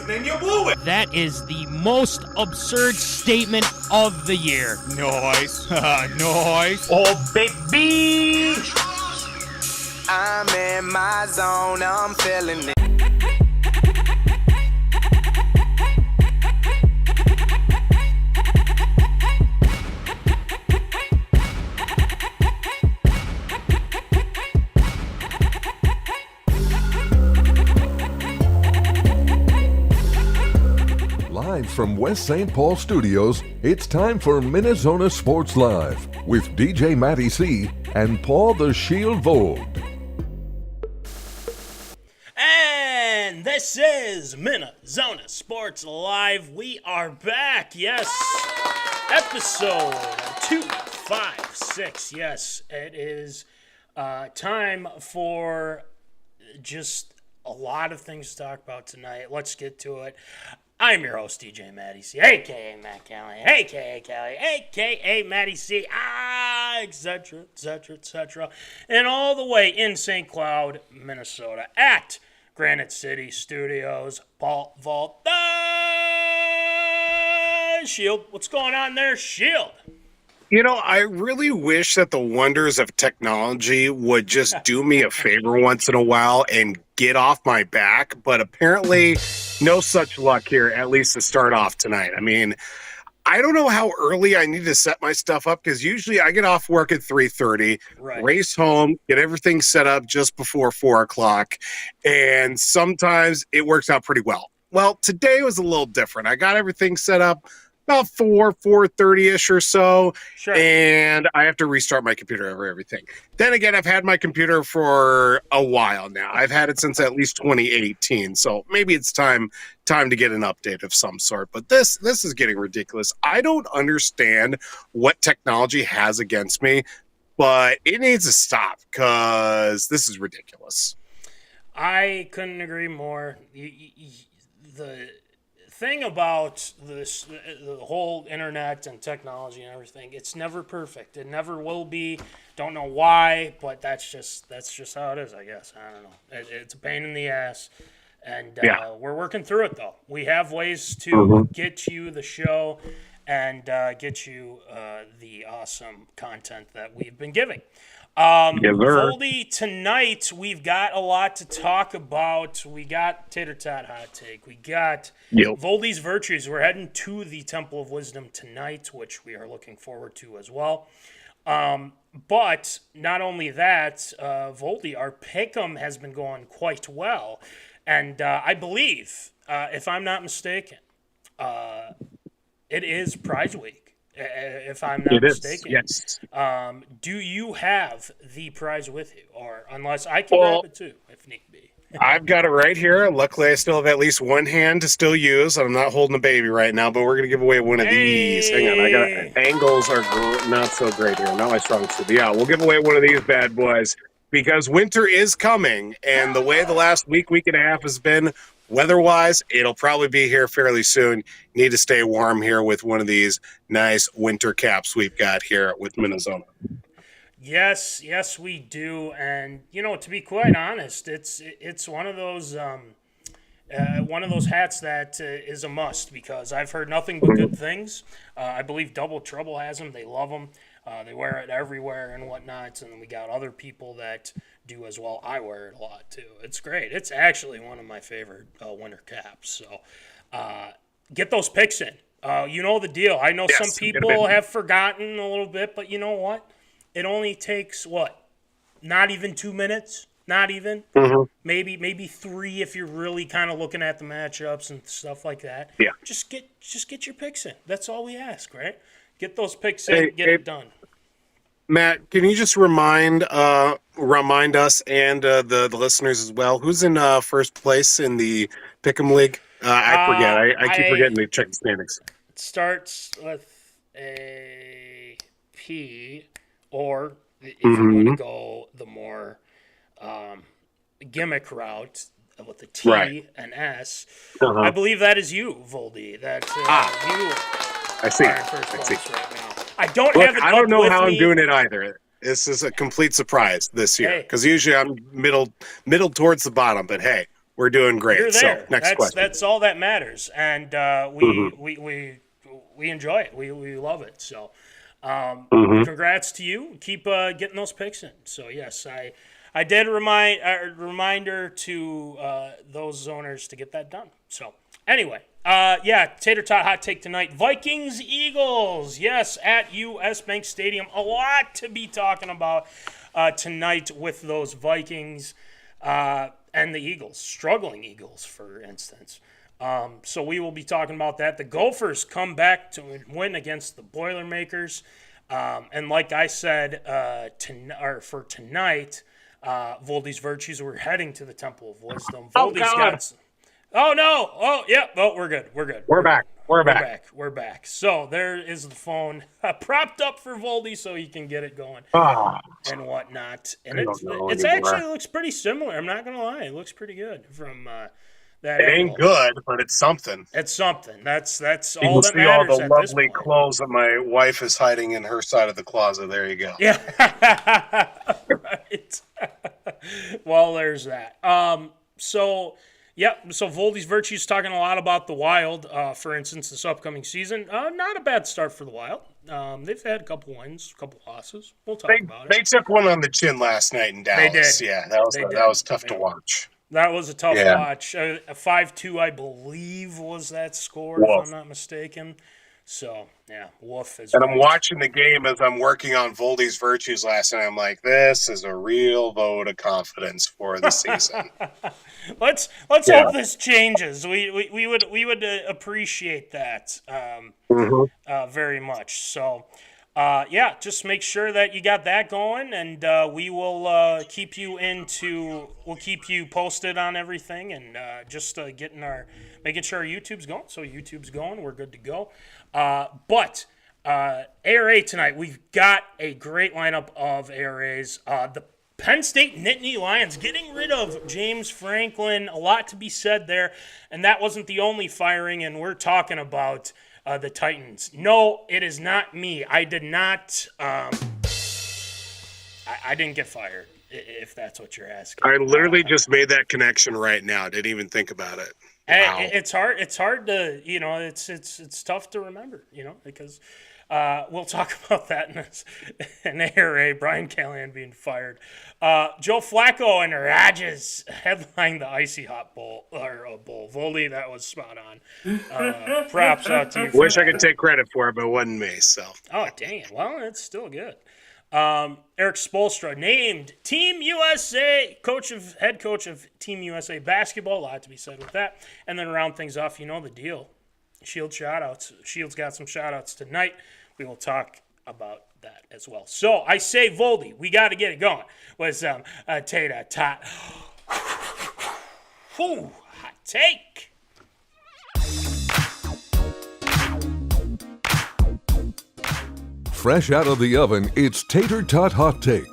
And then you blew it. That is the most absurd statement of the year. Nice. Nice. Oh, baby. I'm in my zone, I'm feeling it. Live from West St. Paul Studios, it's time for MinneZona Sports Live with DJ Matty C and Paul the Shield Vold. And this is MinneZona Sports Live. We are back, yes. Episode 256. Yes, it is time for just a lot of things to talk about tonight. Let's get to it. I'm your host, DJ Matty C, a.k.a. Matt Callahan, a.k.a. Callie, a.k.a. Matty C, etc., etc., etc., and all the way in St. Cloud, Minnesota, at Granite City Studios, Paul Voldy. Shield, what's going on there, Shield? You know, I really wish that the wonders of technology would just do me a favor once in a while and get off my back, but apparently no such luck here, at least to start off tonight. I mean, I don't know how early I need to set my stuff up because usually I get off work at 3:30, race home, get everything set up just before 4 o'clock, and sometimes it works out pretty well. Well, today was a little different. I got everything set up about 4:30-ish or so, and I have to restart my computer over everything. Then again, I've had my computer for a while now. I've had it since at least 2018, so maybe it's time to get an update of some sort. But this is getting ridiculous. I don't understand what technology has against me, but it needs to stop because this is ridiculous. I couldn't agree more. The thing about this, the whole internet and technology and everything, it's never perfect. It never will be. Don't know why, but that's just how it is, I guess. I don't know. It's a pain in the ass, and we're working through it, though. We have ways to get you the show and get you the awesome content that we've been giving. Voldy, tonight we've got a lot to talk about. We got Tater Tot Hot Take. We got Voldy's Virtues. We're heading to the Temple of Wisdom tonight, which we are looking forward to as well. But not only that, Voldy, our pick'em has been going quite well. And I believe, if I'm not mistaken, it is Prize Week. If I'm not mistaken. Yes. Do you have the prize with you? Or unless I can grab it too, if need be. I've got it right here. Luckily, I still have at least one hand to still use. I'm not holding a baby right now, but we're going to give away one of these. Hang on. I got angles are not so great here. Not my strong suit. Yeah, we'll give away one of these bad boys because winter is coming. And the way the last week and a half has been, weather-wise, it'll probably be here fairly soon. Need to stay warm here with one of these nice winter caps we've got here with MinneZona. Yes, we do. And, to be quite honest, it's one of those hats that is a must, because I've heard nothing but good things. I believe Double Trouble has them. They love them. They wear it everywhere and whatnot. And we got other people that do as well. I wear it a lot too. It's great. It's actually one of my favorite winter caps. So get those picks in. You know the deal. I know some people have forgotten a little bit, but you know what? It only takes not even 2 minutes. Not even. Maybe 3 if you're really kind of looking at the matchups and stuff like that. Yeah. Just get your picks in. That's all we ask, right? Get those picks in, get it done. Matt, can you just remind us and the listeners as well, who's in first place in the Pick'em League? I forget. I keep forgetting to check the standings. It starts with a P, or if you want to go the more gimmick route with the T and S, I believe that is you, Voldy. That you I see. are in first place right now. I don't have it. I don't know how me. I'm doing it either. This is a complete surprise this year, because usually I'm middle towards the bottom. But hey, we're doing great. You're there. So next question. That's all that matters, and we enjoy it. We love it. So congrats to you. Keep getting those picks in. So yes, I did reminder to those zoners to get that done. So anyway, Tater Tot Hot Take tonight. Vikings, Eagles. Yes, at US Bank Stadium. A lot to be talking about tonight with those Vikings and the Eagles. Struggling Eagles, for instance. So we will be talking about that. The Gophers come back to win against the Boilermakers. And like I said, for tonight, Voldy's Virtues, we're heading to the Temple of Wisdom. Voldy's got... Oh, no. Oh, yeah. Oh, we're good. We're back. So there is the phone propped up for Voldy so he can get it going and whatnot. And it actually looks pretty similar. I'm not going to lie. It looks pretty good from that It ain't good, but it's something. It's something. That's You all can that see all matters the at lovely this point. clothes that my wife is hiding in her side of the closet. There you go. Yeah. Right. Well, there's that. So Voldy's Virtues talking a lot about the Wild, for instance, this upcoming season. Not a bad start for the Wild. They've had a couple wins, a couple losses. We'll talk about it. They took one on the chin last night in Dallas. They did. Yeah, that was tough to watch. That was a tough watch. A 5-2, I believe, was that score, if I'm not mistaken. So, yeah, woof. And I'm watching the game as I'm working on Voldy's Virtues last night. I'm like, this is a real vote of confidence for the season. Let's hope this changes. We would appreciate that very much. So, just make sure that you got that going, and we will keep you posted on everything, and making sure our YouTube's going. So YouTube's going, we're good to go. But ARA tonight, we've got a great lineup of ARAs. The Penn State Nittany Lions getting rid of James Franklin. A lot to be said there, and that wasn't the only firing. And we're talking about the Titans. No, it is not me. I did not. I didn't get fired, if that's what you're asking. I literally just made that connection right now. Didn't even think about it. Wow. It's hard. It's hard to, it's tough to remember, because we'll talk about that in ARA. Briancallahan being fired. Joeflacco and Rodgers headline the Icy Hot Bowl bowl. Voldy, that was spot on. Props out to you. Wish I could take credit for it, but it wasn't me. So. Oh dang it! Well, it's still good. Erikspoelstra named Team USA head coach of Team USA basketball. A lot to be said with that. And then round things off, you know the deal. Shield shoutouts. Shield's got some shoutouts tonight. We will talk about that as well. So I say, Voldy, we got to get it going with some Tater Tot Hot Take. Fresh out of the oven, it's Tater Tot Hot Take.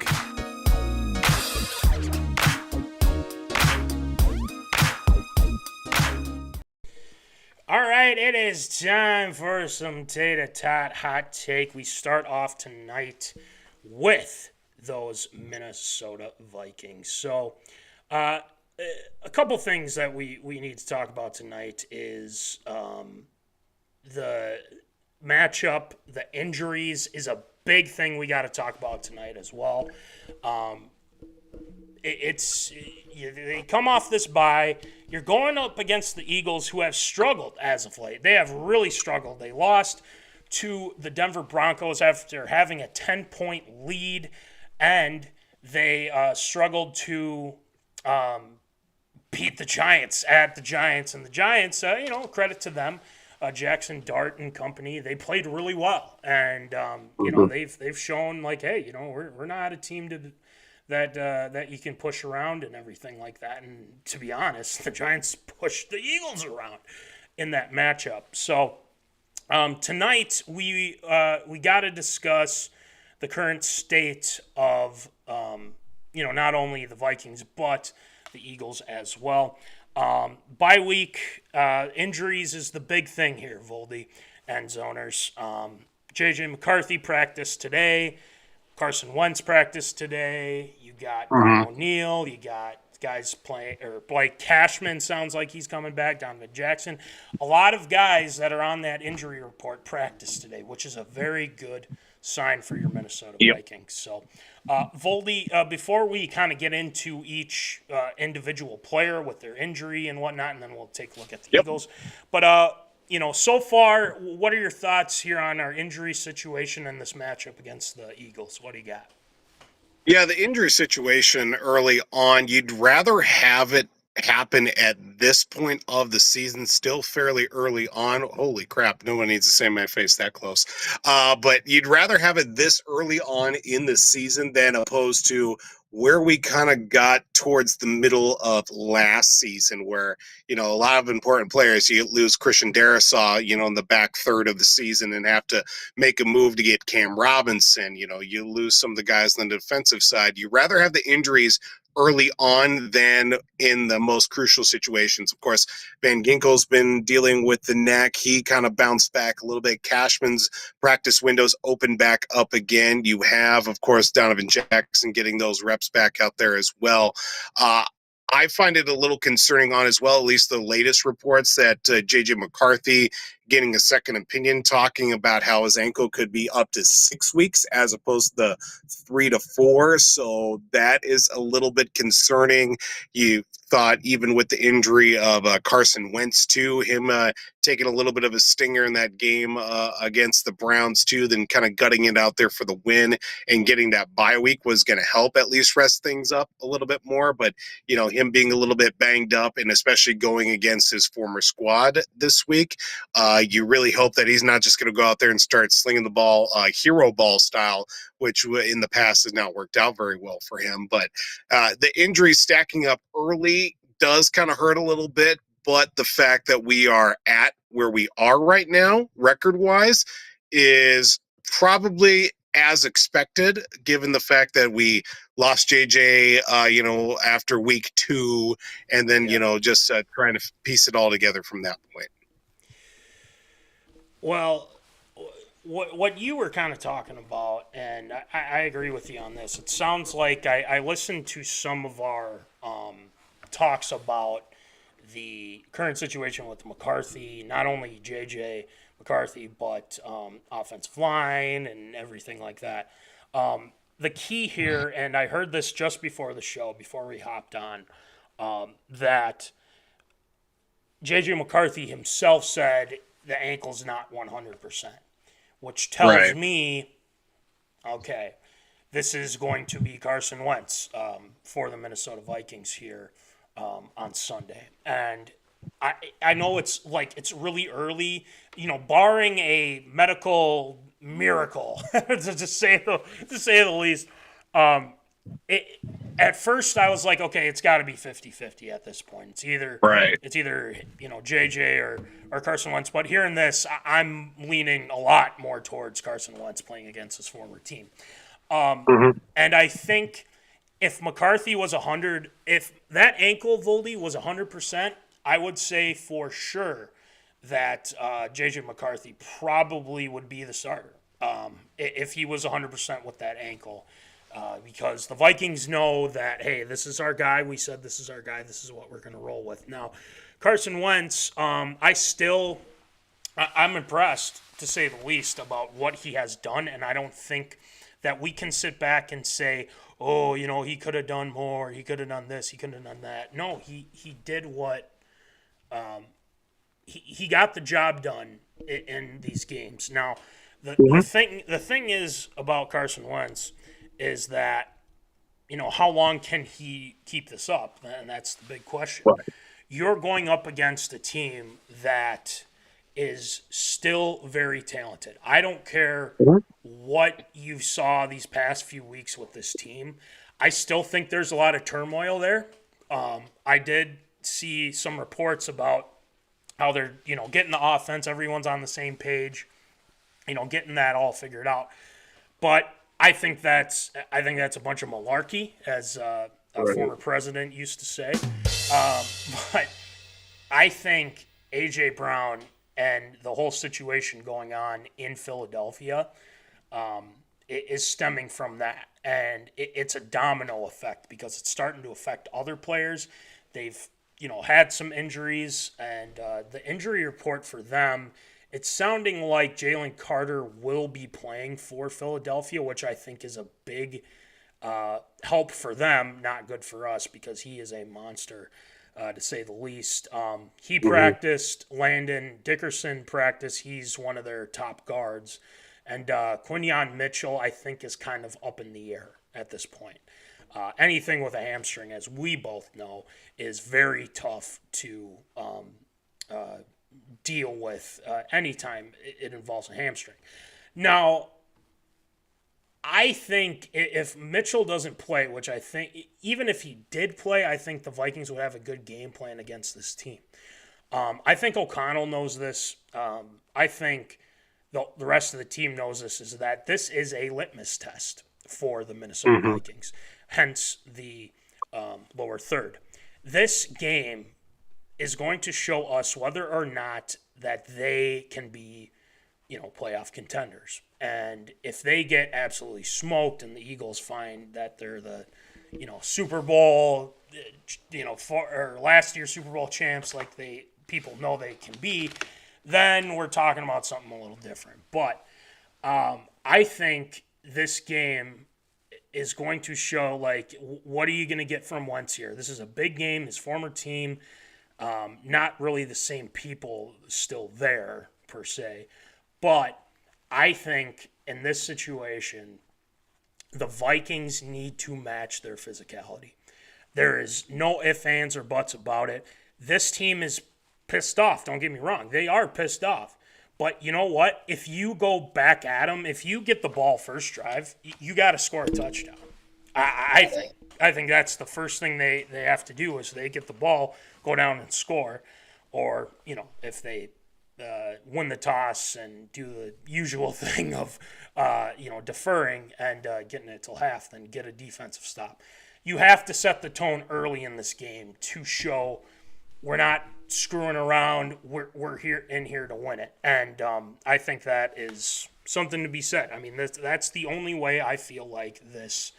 is time for some Tater Tot Hot Take. We start off tonight with those Minnesota Vikings. So, a couple things that we need to talk about tonight is the matchup, the injuries is a big thing we got to talk about tonight as well. They come off this bye. You're going up against the Eagles, who have struggled as of late. They have really struggled. They lost to the Denver Broncos after having a 10-point lead, and they struggled to beat the Giants at the Giants. And the Giants, credit to them, Jackson Dart and company, they played really well. And, they've shown, like, hey, we're not a team that you can push around and everything like that. And to be honest, the Giants pushed the Eagles around in that matchup. So tonight we got to discuss the current state of not only the Vikings but the Eagles as well. Bye week injuries is the big thing here, Voldy and Zoners. J.J. McCarthy practiced today. Carson Wentz practiced today. You got Brian O'Neill. You got guys playing, or Blake Cashman sounds like he's coming back. Donovan Jackson. A lot of guys that are on that injury report practiced today, which is a very good sign for your Minnesota Vikings. So, Voldy, before we kind of get into each individual player with their injury and whatnot, and then we'll take a look at the Eagles. But, so far, what are your thoughts here on our injury situation in this matchup against the Eagles? What do you got? Yeah, the injury situation early on, you'd rather have it happen at this point of the season, still fairly early on. Holy crap, no one needs to say my face that close. But you'd rather have it this early on in the season than opposed to where we kind of got towards the middle of last season, where, a lot of important players, you lose Christian Darrisaw, in the back third of the season and have to make a move to get Cam Robinson. You lose some of the guys on the defensive side. You'd rather have the injuries early on than in the most crucial situations. Of course, Van Ginkel's been dealing with the neck. He kind of bounced back a little bit. Cashman's practice windows open back up again. You have, of course, Donovan Jackson getting those reps back out there as well. I find it a little concerning on as well, at least the latest reports that J.J. McCarthy getting a second opinion, talking about how his ankle could be up to 6 weeks as opposed to 3 to 4. So that is a little bit concerning. You thought even with the injury of Carson Wentz too, him taking a little bit of a stinger in that game against the Browns too, then kind of gutting it out there for the win and getting that bye week was going to help at least rest things up a little bit more. But, him being a little bit banged up and especially going against his former squad this week, you really hope that he's not just going to go out there and start slinging the ball hero ball style, which in the past has not worked out very well for him. But the injury stacking up early does kind of hurt a little bit, but the fact that we are at where we are right now, record-wise, is probably as expected, given the fact that we lost JJ, after week 2, and then, just trying to piece it all together from that point. Well, what you were kind of talking about, and I agree with you on this. It sounds like I listened to some of our talks about the current situation with McCarthy, not only J.J. McCarthy, but offensive line and everything like that. The key here, and I heard this just before the show, before we hopped on, that J.J. McCarthy himself said the ankle's not 100%, which tells me, okay, this is going to be Carson Wentz for the Minnesota Vikings here on Sunday. And I know it's really early, barring a medical miracle, to say the least. At first I was like, okay, it's got to be 50-50 at this point. It's either JJ or Carson Wentz. But hearing this, I'm leaning a lot more towards Carson Wentz playing against his former team. And I think if McCarthy was 100, if that ankle, Voldy, was 100%, I would say for sure that J.J. McCarthy probably would be the starter if he was 100% with that ankle. Because the Vikings know that, hey, this is our guy. We said this is our guy. This is what we're going to roll with. Now, Carson Wentz, I'm impressed, to say the least, about what he has done, and I don't think that we can sit back and say, oh, he could have done more. He could have done this. He could have done that. No, he did what he got the job done in these games. Now, the thing is about Carson Wentz is that, how long can he keep this up? And that's the big question. Right. You're going up against a team that is still very talented. I don't care what you saw these past few weeks with this team. I still think there's a lot of turmoil there. I did see some reports about how they're, getting the offense. Everyone's on the same page, getting that all figured out. But I think that's a bunch of malarkey, as a former president used to say. But I think A.J. Brown and the whole situation going on in Philadelphia is stemming from that. And it's a domino effect because it's starting to affect other players. They've, had some injuries, and the injury report for them, it's sounding like Jalen Carter will be playing for Philadelphia, which I think is a big help for them, not good for us because he is a monster, to say the least. He practiced. Landon Dickerson practiced. He's one of their top guards. And Quinyon Mitchell, I think, is kind of up in the air at this point. Anything with a hamstring, as we both know, is very tough to deal with anytime it involves a hamstring. Now, I think if Mitchell doesn't play, which I think, even if he did play, I think the Vikings would have a good game plan against this team. I think O'Connell knows this. I think the rest of the team knows this, is that this is a litmus test for the Minnesota Vikings, hence the lower third. This game is going to show us whether or not that they can be, playoff contenders. And if they get absolutely smoked and the Eagles find that they're the, Super Bowl, or last year's Super Bowl champs like people know they can be, then we're talking about something a little different. But I think this game is going to show, what are you going to get from Wentz here? This is a big game. His former team, not really the same people still there, per se. But I think in this situation, the Vikings need to match their physicality. There is no ifs, ands, or buts about it. This team is pissed off. Don't get me wrong. They are pissed off. But you know what? If you go back at them, if you get the ball first drive, you got to score a touchdown. I think that's the first thing they have to do is they get the ball, go down and score. Or, if they win the toss and do the usual thing of, deferring and getting it till half, then get a defensive stop. You have to set the tone early in this game to show we're not screwing around. We're here to win it. And I think that is something to be said. I mean, that's the only way I feel like this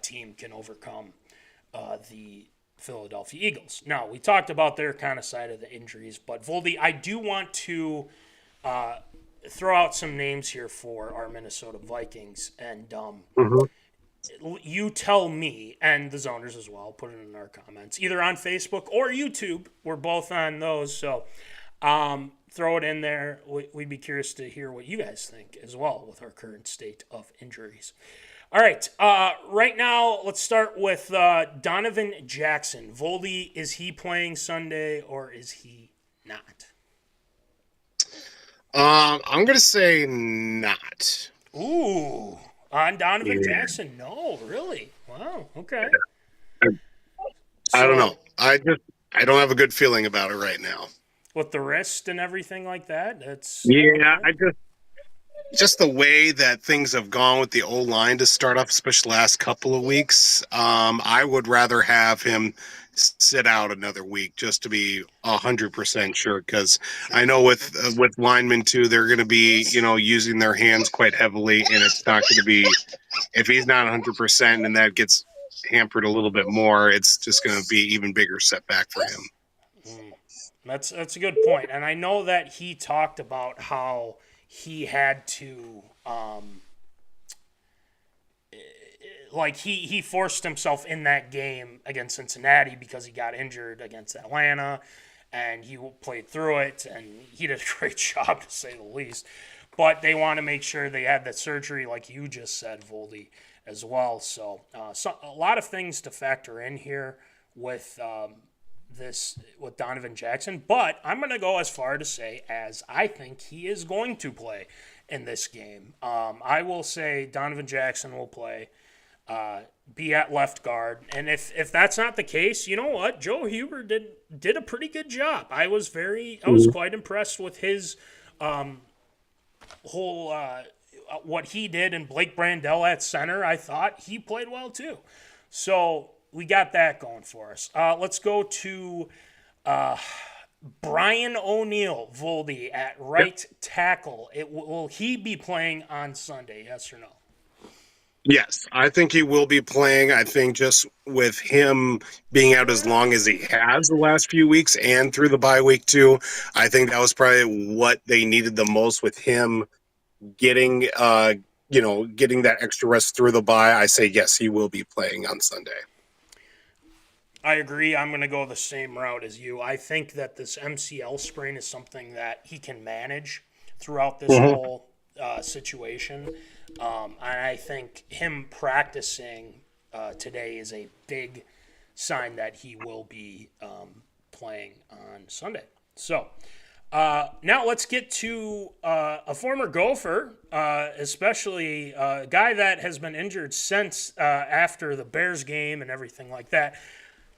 team can overcome the Philadelphia Eagles. Now, we talked about their kind of side of the injuries, but Voldy, I do want to throw out some names here for our Minnesota Vikings, and you tell me, and the Zoners as well, put it in our comments, either on Facebook or YouTube. We're both on those, so throw it in there. We'd be curious to hear what you guys think as well with our current state of injuries. All right, right now, let's start with Donovan Jackson. Voldy, is he playing Sunday or is he not? I'm going to say not. Ooh, on Donovan Jackson? No, really? Wow, okay. I don't know. I don't have a good feeling about it right now. With the wrist and everything like that? Just the way that things have gone with the O-line to start off, especially the last couple of weeks, I would rather have him sit out another week just to be 100% sure. Because I know with linemen too, they're going to be using their hands quite heavily, and it's not going to be if he's not 100% and that gets hampered a little bit more, it's just going to be even bigger setback for him. That's a good point, and I know that he talked about how he had to. He forced himself in that game against Cincinnati because he got injured against Atlanta, and he played through it, and he did a great job, to say the least. But they want to make sure they had that surgery, like you just said, Voldy, as well. So a lot of things to factor in here with with Donovan Jackson. But I'm going to go as far to say as I think he is going to play in this game. I will say Donovan Jackson will play. Be at left guard, and if that's not the case, you know what? Joe Huber did a pretty good job. I was quite impressed with his whole what he did, and Blake Brandel at center. I thought he played well too. So we got that going for us. Let's go to Brian O'Neill, Voldy at right tackle. Will he be playing on Sunday? Yes or no? Yes, I think he will be playing. I think just with him being out as long as he has the last few weeks and through the bye week too, I think that was probably what they needed the most with him getting that extra rest through the bye. I say yes, he will be playing on Sunday. I agree. I'm going to go the same route as you. I think that this MCL sprain is something that he can manage throughout this whole situation. And I think him practicing today is a big sign that he will be playing on Sunday. So now let's get to a former Gopher, especially a guy that has been injured since after the Bears game and everything like that.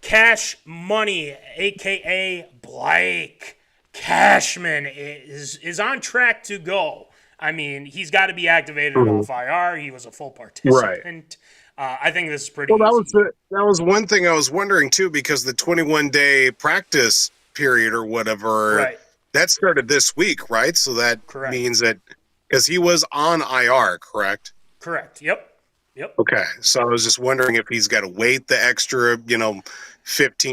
Cash Money, a.k.a. Blake Cashman, is on track to go. I mean, he's got to be activated off IR. He was a full participant. Right. I think this is pretty easy. That was one thing I was wondering, too, because the 21-day practice period or whatever, that started this week, right? So that means that – because he was on IR, correct? Correct. Yep. Okay. So I was just wondering if he's got to wait the extra, 15,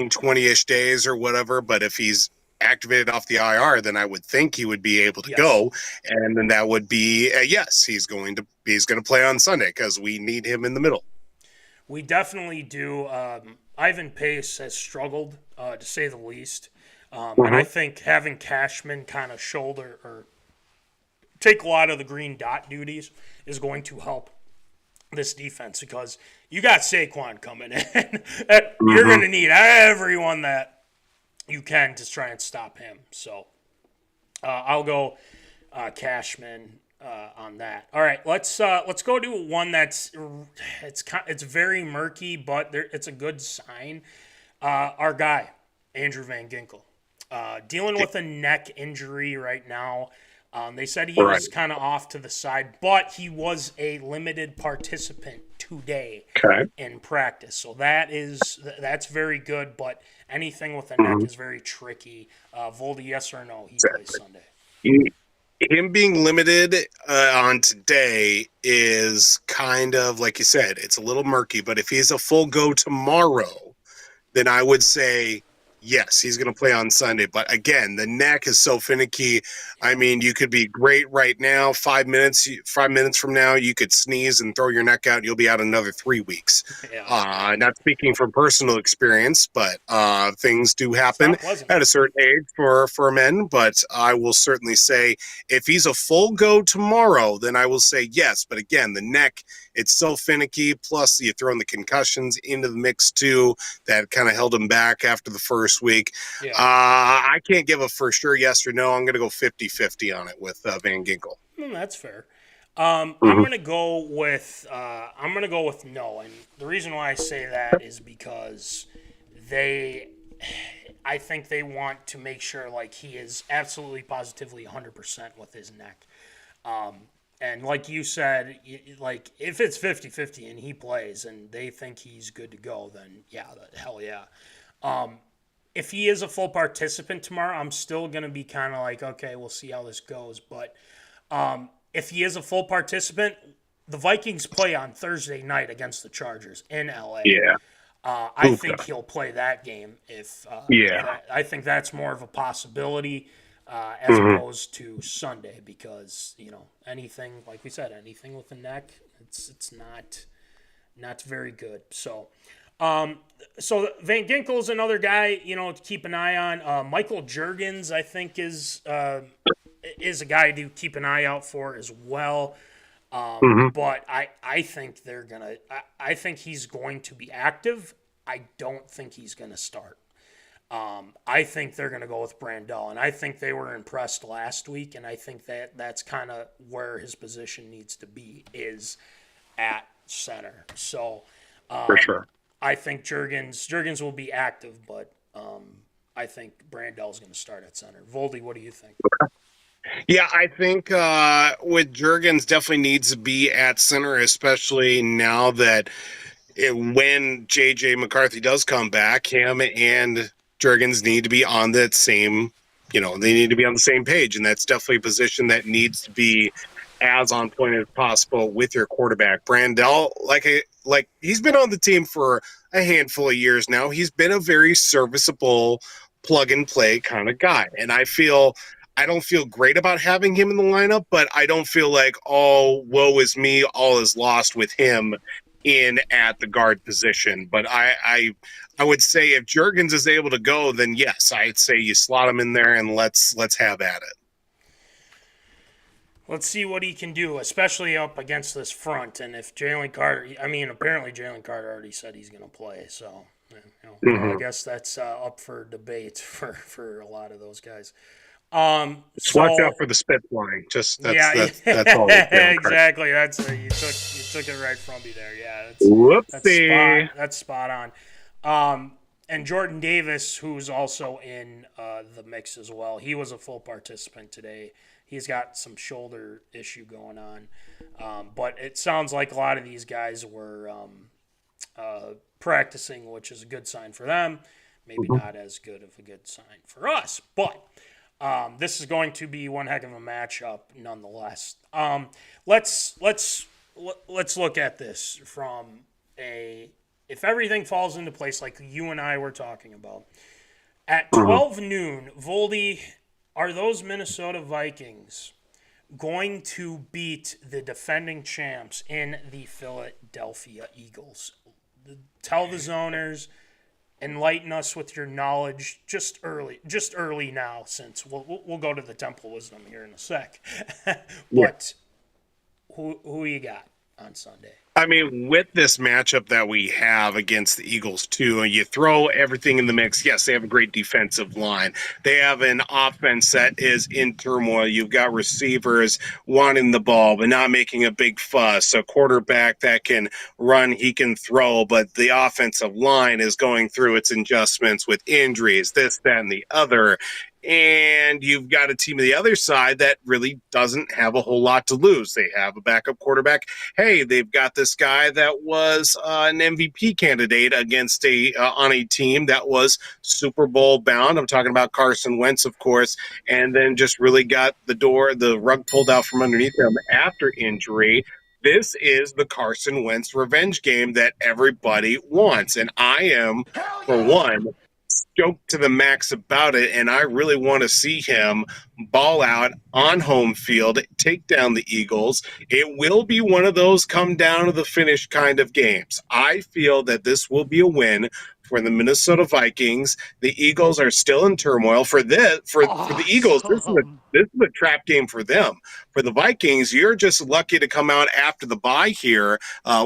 20-ish days or whatever. But if he's activated off the IR, then I would think he would be able to go, and then that would be yes. He's going to play on Sunday because we need him in the middle. We definitely do. Ivan Pace has struggled, to say the least, and I think having Cashman kind of shoulder or take a lot of the green dot duties is going to help this defense because you got Saquon coming in. You're going to need everyone that you can to try and stop him. So I'll go Cashman on that. All right, let's go to one that's it's very murky, but it's a good sign. Our guy Andrew Van Ginkel dealing with a neck injury right now. They said he was kind of off to the side, but he was a limited participant today in practice. So that's very good, but anything with a neck is very tricky. Voldy, yes or no, he plays Sunday? Him being limited on today is kind of, like you said, it's a little murky, but if he's a full go tomorrow, then I would say yes, he's going to play on Sunday. But again, the neck is so finicky. I mean, you could be great right now. 5 minutes from now, you could sneeze and throw your neck out. You'll be out another 3 weeks. Not speaking from personal experience, but things do happen at a certain age for men. But I will certainly say if he's a full go tomorrow, then I will say yes. But again, the neck, it's so finicky. Plus, you throw in the concussions into the mix too. That kind of held him back after the first week. I can't give a for sure yes or no. I'm going to go 50-50 on it with Van Ginkel. That's fair. I'm going to go with no, and the reason why I say that is because I think they want to make sure like he is absolutely positively 100% with his neck. And like you said, like if it's 50-50 and he plays and they think he's good to go, then hell yeah. If he is a full participant tomorrow, I'm still going to be kind of like, okay, we'll see how this goes. But if he is a full participant, the Vikings play on Thursday night against the Chargers in LA. Yeah. I think he'll play that game. I think that's more of a possibility as opposed to Sunday, because anything, like we said, anything with the neck, it's not very good. So Van Ginkel's another guy to keep an eye on. Michael Juergens, I think, is a guy to keep an eye out for as well. But I think I think he's going to be active. I don't think he's going to start. I think they're going to go with Brandel, and I think they were impressed last week, and I think that's kind of where his position needs to be, is at center. So For sure. I think Juergens will be active, but I think Brandel's going to start at center. Voldy, what do you think? Yeah, I think with Juergens definitely needs to be at center, especially now that when J.J. McCarthy does come back, him and Juergens need to be on that same, they need to be on the same page, and that's definitely a position that needs to be as on point as possible with your quarterback. Brandel, like he's been on the team for a handful of years now. He's been a very serviceable plug and play kind of guy, and I don't feel great about having him in the lineup, but I don't feel like, oh, woe is me, all is lost with him in at the guard position. But I would say if Juergens is able to go, then yes, I'd say you slot him in there and let's have at it. Let's see what he can do, especially up against this front. And if Jalen Carter, apparently Jalen Carter already said he's going to play, so I guess that's up for debate for a lot of those guys. Watch out for the spit flying. That's all. Exactly. That's you took it right from me there. Yeah. Whoopsie. That's spot on. And Jordan Davis, who's also in the mix as well. He was a full participant today. He's got some shoulder issue going on, but it sounds like a lot of these guys were practicing, which is a good sign for them. Maybe not as good of a good sign for us, but. This is going to be one heck of a matchup, nonetheless. Let's look at this from if everything falls into place like you and I were talking about. At 12 noon, Voldy, are those Minnesota Vikings going to beat the defending champs in the Philadelphia Eagles? Tell the zoners. Enlighten us with your knowledge just early now, since we'll go to the Temple Wisdom here in a sec. But who you got on Sunday? I mean, with this matchup that we have against the Eagles, too, and you throw everything in the mix. Yes, they have a great defensive line. They have an offense that is in turmoil. You've got receivers wanting the ball, but not making a big fuss. A quarterback that can run, he can throw, but the offensive line is going through its adjustments with injuries, this, that, and the other. And you've got a team on the other side that really doesn't have a whole lot to lose. They have a backup quarterback. Hey, they've got this guy that was an MVP candidate against on a team that was Super Bowl bound. I'm talking about Carson Wentz, of course, and then just really got the rug pulled out from underneath him after injury. This is the Carson Wentz revenge game that everybody wants, and I am, for one, stoked to the max about it, and I really want to see him ball out on home field, take down the Eagles. It will be one of those come down to the finish kind of games. I feel that this will be a win for the Minnesota Vikings. The Eagles are still in turmoil. For the Eagles, this is a trap game for them. For the Vikings, you're just lucky to come out after the bye here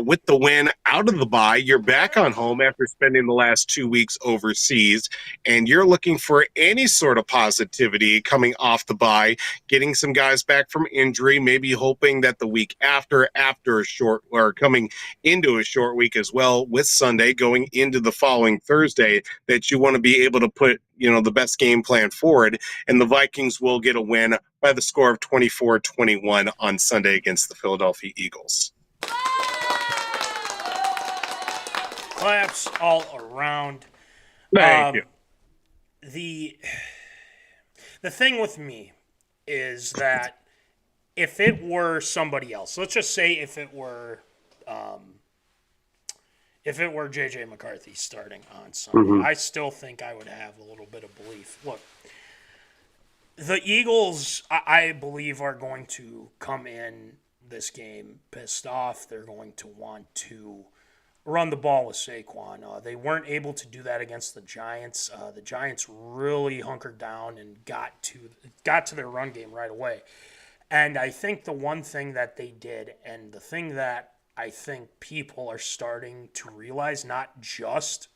with the win out of the bye. You're back on home after spending the last 2 weeks overseas, and you're looking for any sort of positivity coming off the bye, getting some guys back from injury, maybe hoping that the week after a short, or coming into a short week as well with Sunday going into the following Thursday, that you want to be able to put the best game plan forward, and the Vikings will get a win by the score of 24-21 on Sunday against the Philadelphia Eagles. Claps all around. Thank you. The thing with me is that if it were somebody else, let's just say if it were J.J. McCarthy starting on Sunday, I still think I would have a little bit of belief. Look, the Eagles, I believe, are going to come in this game pissed off. They're going to want to run the ball with Saquon. They weren't able to do that against the Giants. The Giants really hunkered down and got to their run game right away. And I think the one thing that they did, and the thing that I think people are starting to realize, not just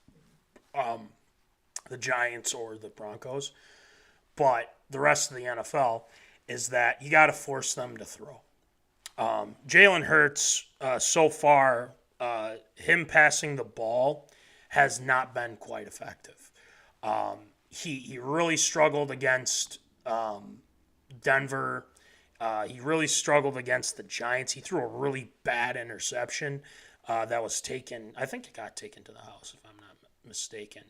the Giants or the Broncos, but the rest of the NFL, is that you got to force them to throw. Jalen Hurts, so far, him passing the ball has not been quite effective. He really struggled against Denver. He really struggled against the Giants. He threw a really bad interception that was taken. I think it got taken to the house, if I'm not mistaken.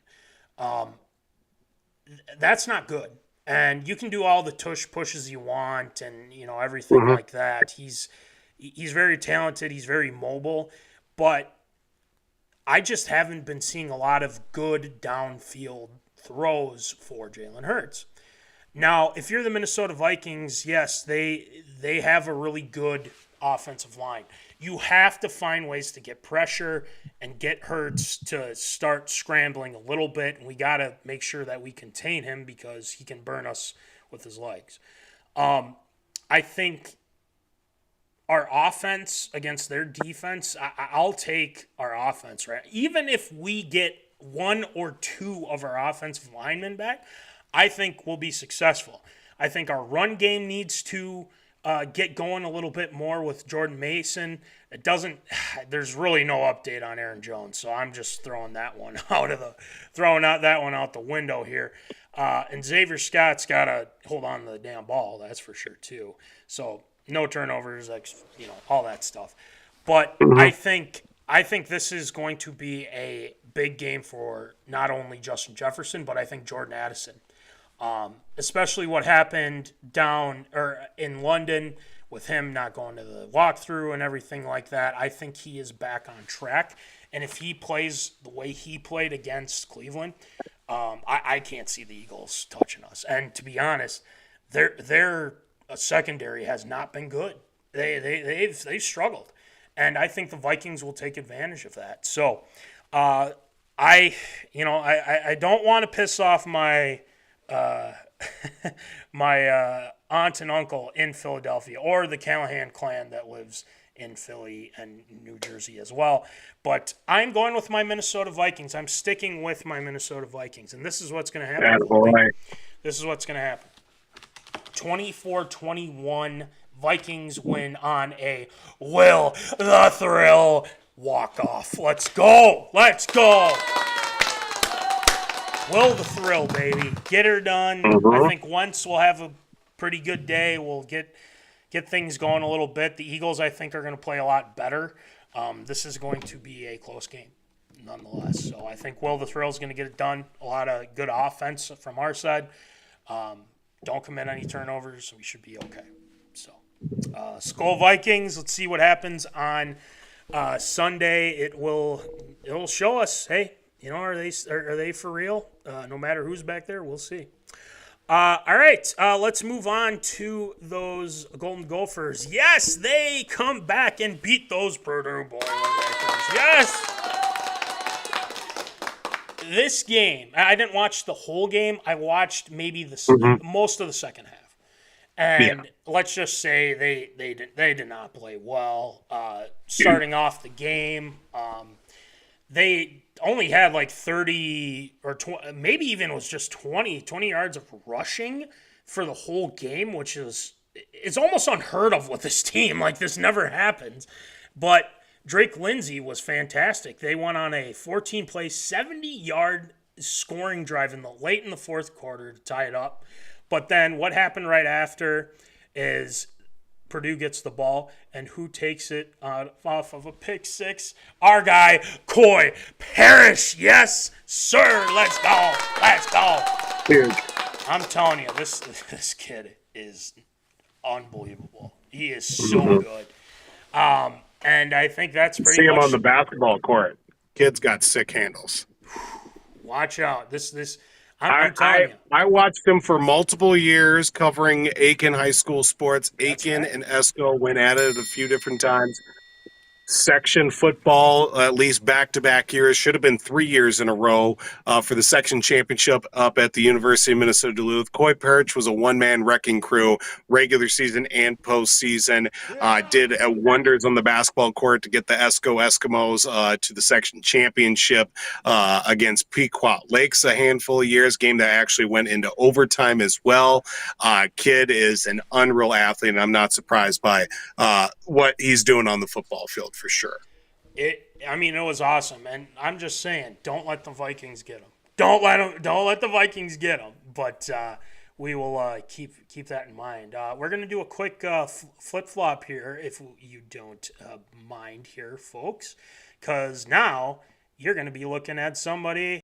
That's not good. And you can do all the tush pushes you want and, everything like that. He's very talented. He's very mobile. But I just haven't been seeing a lot of good downfield throws for Jalen Hurts. Now, if you're the Minnesota Vikings, yes, they have a really good offensive line. You have to find ways to get pressure and get Hurts to start scrambling a little bit, and we got to make sure that we contain him because he can burn us with his legs. I think our offense against their defense, I'll take our offense, right? Even if we get one or two of our offensive linemen back, I think we'll be successful. I think our run game needs to get going a little bit more with Jordan Mason. There's really no update on Aaron Jones, so I'm just throwing that one out the window here. And Xavier Scott's got to hold on to the damn ball, that's for sure too. So no turnovers, all that stuff. But I think this is going to be a big game for not only Justin Jefferson, but I think Jordan Addison. Especially what happened down in London with him not going to the walkthrough and everything like that. I think he is back on track. And if he plays the way he played against Cleveland, I can't see the Eagles touching us. And to be honest, their secondary has not been good. They've struggled. And I think the Vikings will take advantage of that. So I don't want to piss off my my aunt and uncle in Philadelphia, or the Callahan clan that lives in Philly and New Jersey as well. But I'm going with my Minnesota Vikings. I'm sticking with my Minnesota Vikings. And this is what's going to happen. This is what's going to happen. 24-21, Vikings win on a Will the Thrill walk-off. Let's go. Let's go. Will the Thrill, baby. Get her done. I think Wentz will have a pretty good day. We'll get things going a little bit. The Eagles, I think, are going to play a lot better. This is going to be a close game, nonetheless. So I think Will the Thrill is going to get it done. A lot of good offense from our side. Don't commit any turnovers. We should be okay. So, Skull Vikings. Let's see what happens on Sunday. It'll show us. Hey, are they for real? No matter who's back there, we'll see. All right, let's move on to those Golden Gophers. Yes, they come back and beat those Purdue Boilermakers. Yes. This game, I didn't watch the whole game. I watched maybe most of the second half. And let's just say they did not play well. Starting off the game, they only had like 30 or 20, maybe even it was just 20 yards of rushing for the whole game, which it's almost unheard of with this team. Like, this never happens. But Drake Lindsay was fantastic. They went on a 14-play, 70-yard scoring drive late in the fourth quarter to tie it up. But then what happened right after is Purdue gets the ball, and who takes it off of a pick six? Our guy, Koiperich. Yes, sir. Let's go. Let's go. Dude, I'm telling you, this kid is unbelievable. He is so good. And I think that's pretty see him much... on the basketball court. Kid's got sick handles. Watch out. I'm telling you. I watched him for multiple years covering Aiken High School sports. Aiken right. and Esco went at it a few different times. Section football, at least back-to-back years, should have been 3 years in a row for the section championship up at the University of Minnesota Duluth. Koiperich was a one-man wrecking crew, regular season and postseason. Did wonders on the basketball court to get the Esco Eskimos to the section championship against Pequot Lakes a handful of years, game that actually went into overtime as well. Kid is an unreal athlete, and I'm not surprised by what he's doing on the football field. For sure. It was awesome, and I'm just saying, don't let the Vikings get him. Don't let the Vikings get him. But we will keep that in mind. We're gonna do a quick flip flop here, if you don't mind, here, folks, because now you're gonna be looking at somebody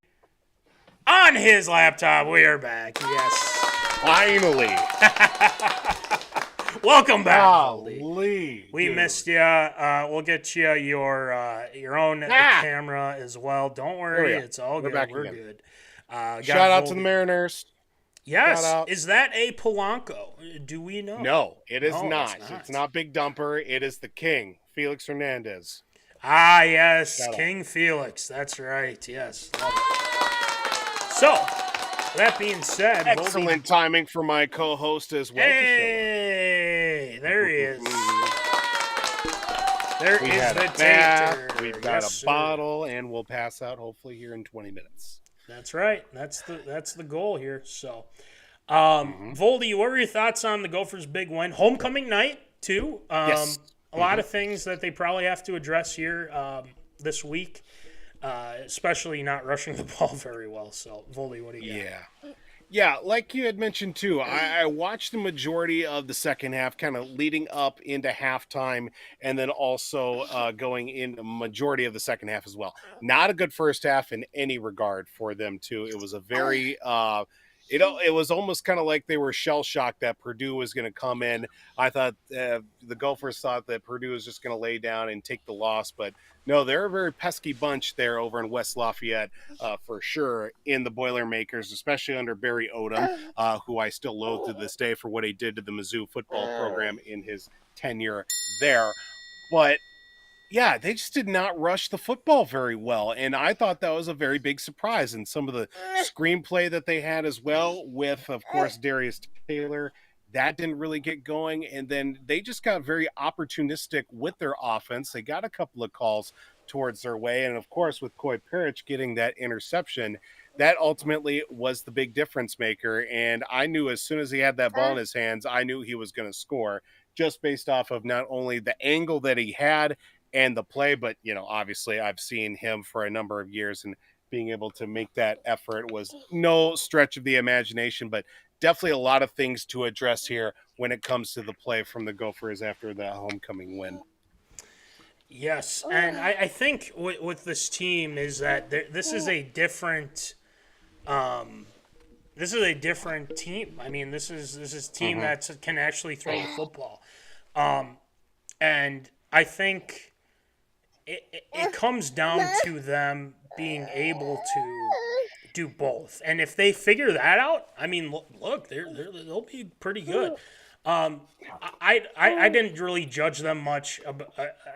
on his laptop. We are back. Yes, finally. Welcome back, Golly, we dude. missed you. We'll get you your own camera as well. Don't worry, it's all good. Back We're again. good. Shout out to the Mariners. Yes, Shout out. Is that a Polanco? Do we know? No, it is No, not. it's not. It's not Big Dumper. It is the King, Felix Hernandez. Ah, yes, Shout out. King Felix. That's right. Yes, love it. So, that being said, Excellent timing for my co-host as well. Hey, there he is. There We is had the a bath, Tater. we've got Yes, a sir. bottle, and we'll pass out hopefully here in 20 minutes. That's right. That's the goal here. So, Voldy, what were your thoughts on the Gophers' big win? Homecoming night too. Yes. A lot of things that they probably have to address here this week, especially not rushing the ball very well. So, Voldy, what do you got? Yeah, like you had mentioned too, I watched the majority of the second half kind of leading up into halftime and then also going in the majority of the second half as well. Not a good first half in any regard for them too. It was a very it was almost kind of like they were shell-shocked that Purdue was going to come in. I thought the Gophers thought that Purdue was just going to lay down and take the loss, but no, they're a very pesky bunch there over in West Lafayette for sure in the Boilermakers, especially under Barry Odom, who I still loathe to this day for what he did to the Mizzou football program in his tenure there. But yeah, they just did not rush the football very well. And I thought that was a very big surprise. And some of the screenplay that they had as well with, of course, Darius Taylor, that didn't really get going. And then they just got very opportunistic with their offense. They got a couple of calls towards their way. And of course, with Koiperich getting that interception, that ultimately was the big difference maker. And I knew as soon as he had that ball in his hands, I knew he was going to score just based off of not only the angle that he had and the play, but, you know, obviously I've seen him for a number of years, and being able to make that effort was no stretch of the imagination, but definitely a lot of things to address here when it comes to the play from the Gophers after the homecoming win. Yes, and I think with this team is that this is a different team. I mean, this is a team that can actually throw the football, and I think it comes down to them being able to do both. And if they figure that out, I mean, look, they'll be pretty good. I didn't really judge them much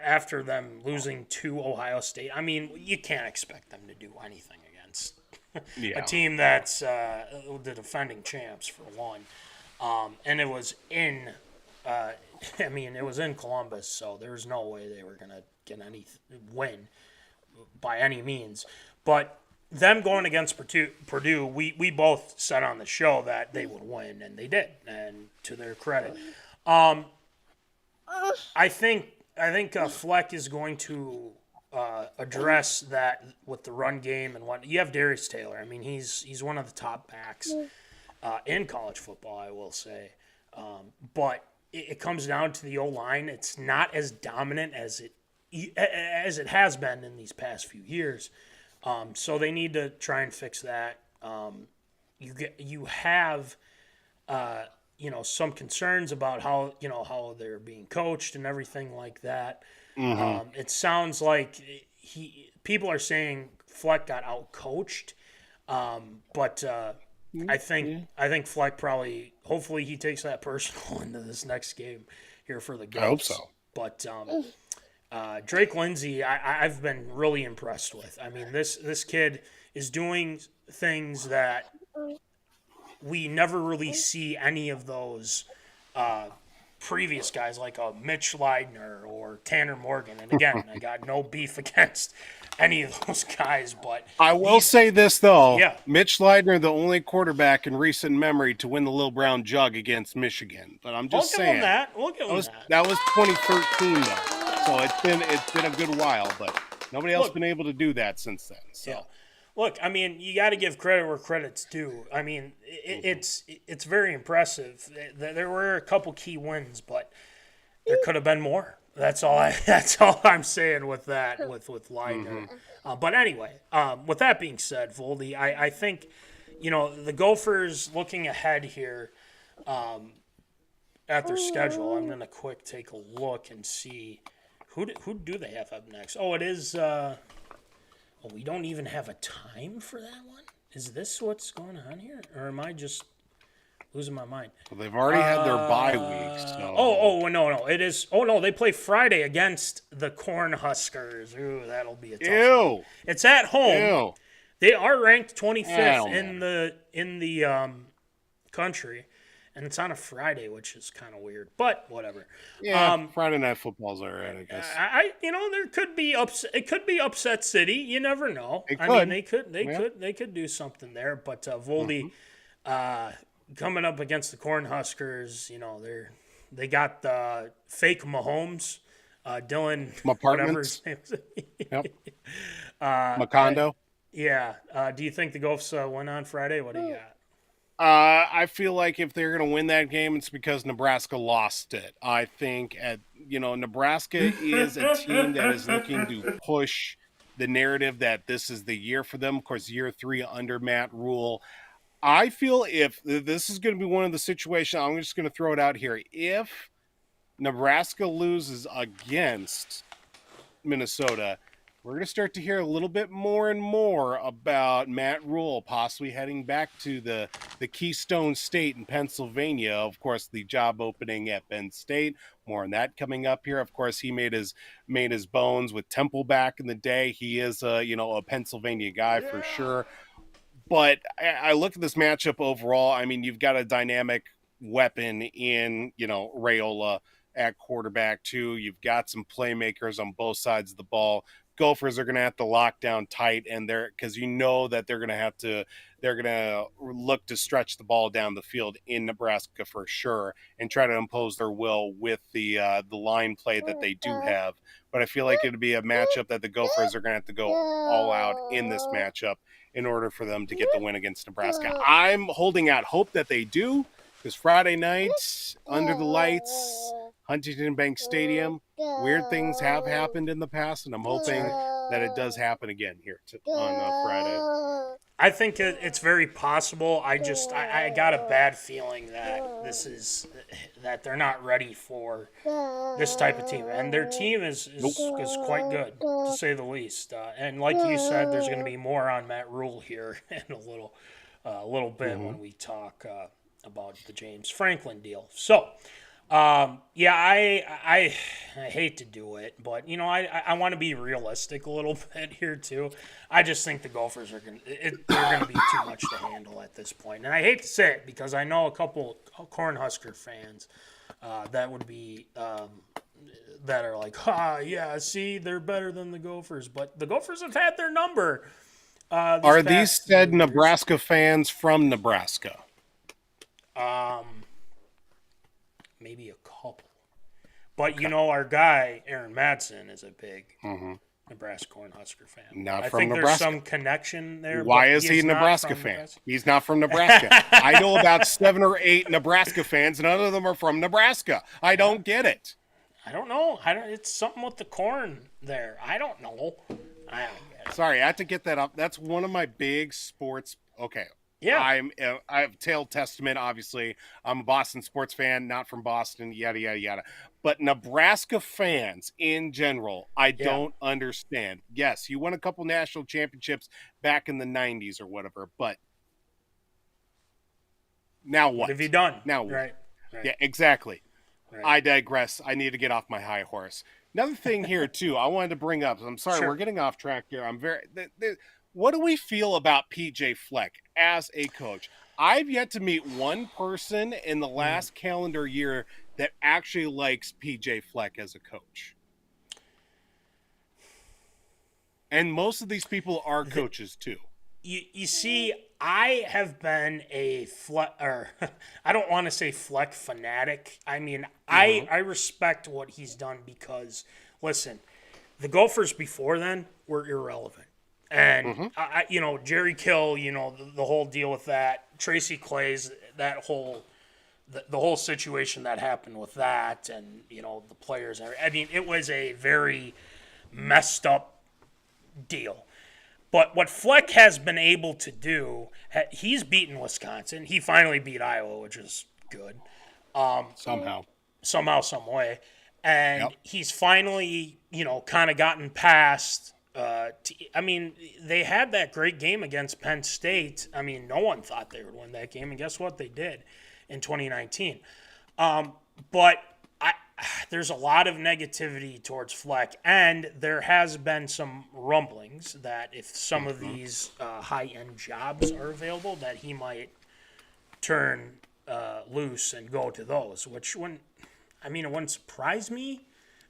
after them losing to Ohio State. I mean, you can't expect them to do anything against a team that's the defending champs, for one. And it was in it was in Columbus, so there's no way they were going to get any win by any means. But them going against Purdue, we both said on the show that they would win, and they did, and to their credit. I think Fleck is going to address that with the run game and what you have. Darius Taylor. I mean, he's one of the top backs in college football, I will say. But it comes down to the O-line. It's not as dominant as it has been in these past few years. So they need to try and fix that. You have some concerns about how they're being coached and everything like that. It sounds like people are saying Fleck got out coached, but I think Fleck hopefully he takes that personal into this next game here for the Gophers. I hope so. But Drake Lindsay, I've been really impressed with. I mean, this kid is doing things that we never really see any of those previous guys like Mitch Leidner or Tanner Morgan. And again, I got no beef against any of those guys, but I will say this though. Yeah. Mitch Leidner, the only quarterback in recent memory to win the Little Brown Jug against Michigan. But I'm just saying We'll give him that. That was 2013 though. So it's been a good while, but nobody else been able to do that since then. So yeah. Look, I mean, you got to give credit where credit's due. I mean, it's very impressive. There were a couple key wins, but there could have been more. That's all I'm saying with that with Leidner. But anyway, with that being said, Voldy, I think the Gophers looking ahead here at their schedule. I'm gonna quick take a look and see who do they have up next. Oh, it is. We don't even have a time for that one? Is this what's going on here? Or am I just losing my mind? Well, they've already had their bye weeks. So. No. It is. Oh, no, they play Friday against the Cornhuskers. Ooh, that'll be a tough one. Ew. It's at home. Ew. They are ranked 25th in the country. And it's on a Friday, which is kind of weird, but whatever. Yeah, Friday Night Football's all right, I guess. There could be it could be upset city. You never know. It I could. mean, they could do something there. But Voldy, coming up against the Cornhuskers, they got the fake Mahomes, Dylan, whatever his name is. Yep. Macondo. Yeah. Do you think the Gophers win on Friday? What do you got? I feel like if they're going to win that game, it's because Nebraska lost it. I think Nebraska is a team that is looking to push the narrative that this is the year for them. Of course, year 3 under Matt Rule. I feel if this is going to be one of the situations, I'm just going to throw it out here. If Nebraska loses against Minnesota, we're going to start to hear a little bit more and more about Matt Rule possibly heading back to the Keystone State in Pennsylvania. Of course, the job opening at Penn State. More on that coming up here. Of course, he made his bones with Temple back in the day. He is a Pennsylvania guy for sure. But I look at this matchup overall. I mean, you've got a dynamic weapon in Raiola at quarterback too. You've got some playmakers on both sides of the ball. Gophers are going to have to lock down tight, and because that they're going to look to stretch the ball down the field in Nebraska for sure, and try to impose their will with the line play that they do have. But I feel like it'd be a matchup that the Gophers are going to have to go all out in this matchup in order for them to get the win against Nebraska. I'm holding out hope that they do, because Friday night under the lights, Huntington Bank Stadium, weird things have happened in the past, and I'm hoping that it does happen again here on Friday. I think it's very possible. I got a bad feeling that they're not ready for this type of team, and their team is quite good to say the least. And like you said, there's going to be more on Matt Rule here in a little bit when we talk about the James Franklin deal. So. I hate to do it, but I want to be realistic a little bit here too. I just think the Gophers they're going to be too much to handle at this point. And I hate to say it because I know a couple Cornhusker fans that would be that are like, see, they're better than the Gophers, but the Gophers have had their number. Are these said Nebraska fans from Nebraska? Maybe a couple, but our guy Aaron Madsen is a big Nebraska Cornhusker fan. Not I from think Nebraska. There's some connection there. Why but is he a not Nebraska from fan? Nebraska. He's not from Nebraska. I know about 7 or 8 Nebraska fans. None of them are from Nebraska. I don't get it. I don't know. It's something with the corn there. I don't know. I don't get it. Sorry, I had to get that up. That's one of my big sports. Okay. Yeah. I have tail testament, obviously. I'm a Boston sports fan, not from Boston, yada, yada, yada. But Nebraska fans in general, I don't understand. Yes, you won a couple national championships back in the 90s or whatever, but now what? What have you done? Now what? Right. Yeah, exactly. Right. I digress. I need to get off my high horse. Another thing here, too, I wanted to bring up. I'm sorry, Sure. We're getting off track here. What do we feel about PJ Fleck as a coach? I've yet to meet one person in the last calendar year that actually likes PJ Fleck as a coach. And most of these people are coaches, too. You see, I have been a Fleck, or I don't want to say Fleck fanatic. I mean, I respect what he's done because, listen, the Gophers before then were irrelevant. And, Jerry Kill, the whole deal with that, Tracy Clays, that whole, the whole situation that happened with that, and, the players. I mean, it was a very messed up deal. But what Fleck has been able to do, he's beaten Wisconsin. He finally beat Iowa, which is good. Somehow, some way. And he's finally, kind of gotten past. They had that great game against Penn State. I mean, no one thought they would win that game, and guess what? They did in 2019. But there's a lot of negativity towards Fleck, and there has been some rumblings that if some of these high-end jobs are available, that he might turn loose and go to those, which it wouldn't surprise me,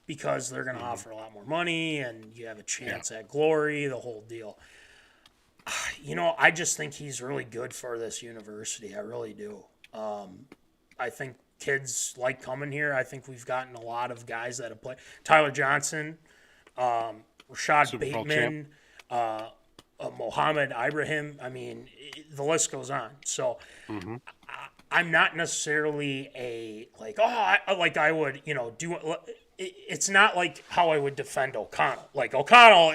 because they're going to offer a lot more money and you have a chance at glory, the whole deal. I just think he's really good for this university. I really do. I think kids like coming here. I think we've gotten a lot of guys that have played. Tyler Johnson, Rashad Super Bowl Bateman, Mohammed Ibrahim. I mean, the list goes on. So I'm not necessarily I would, do it's not like how I would defend O'Connell. Like, O'Connell,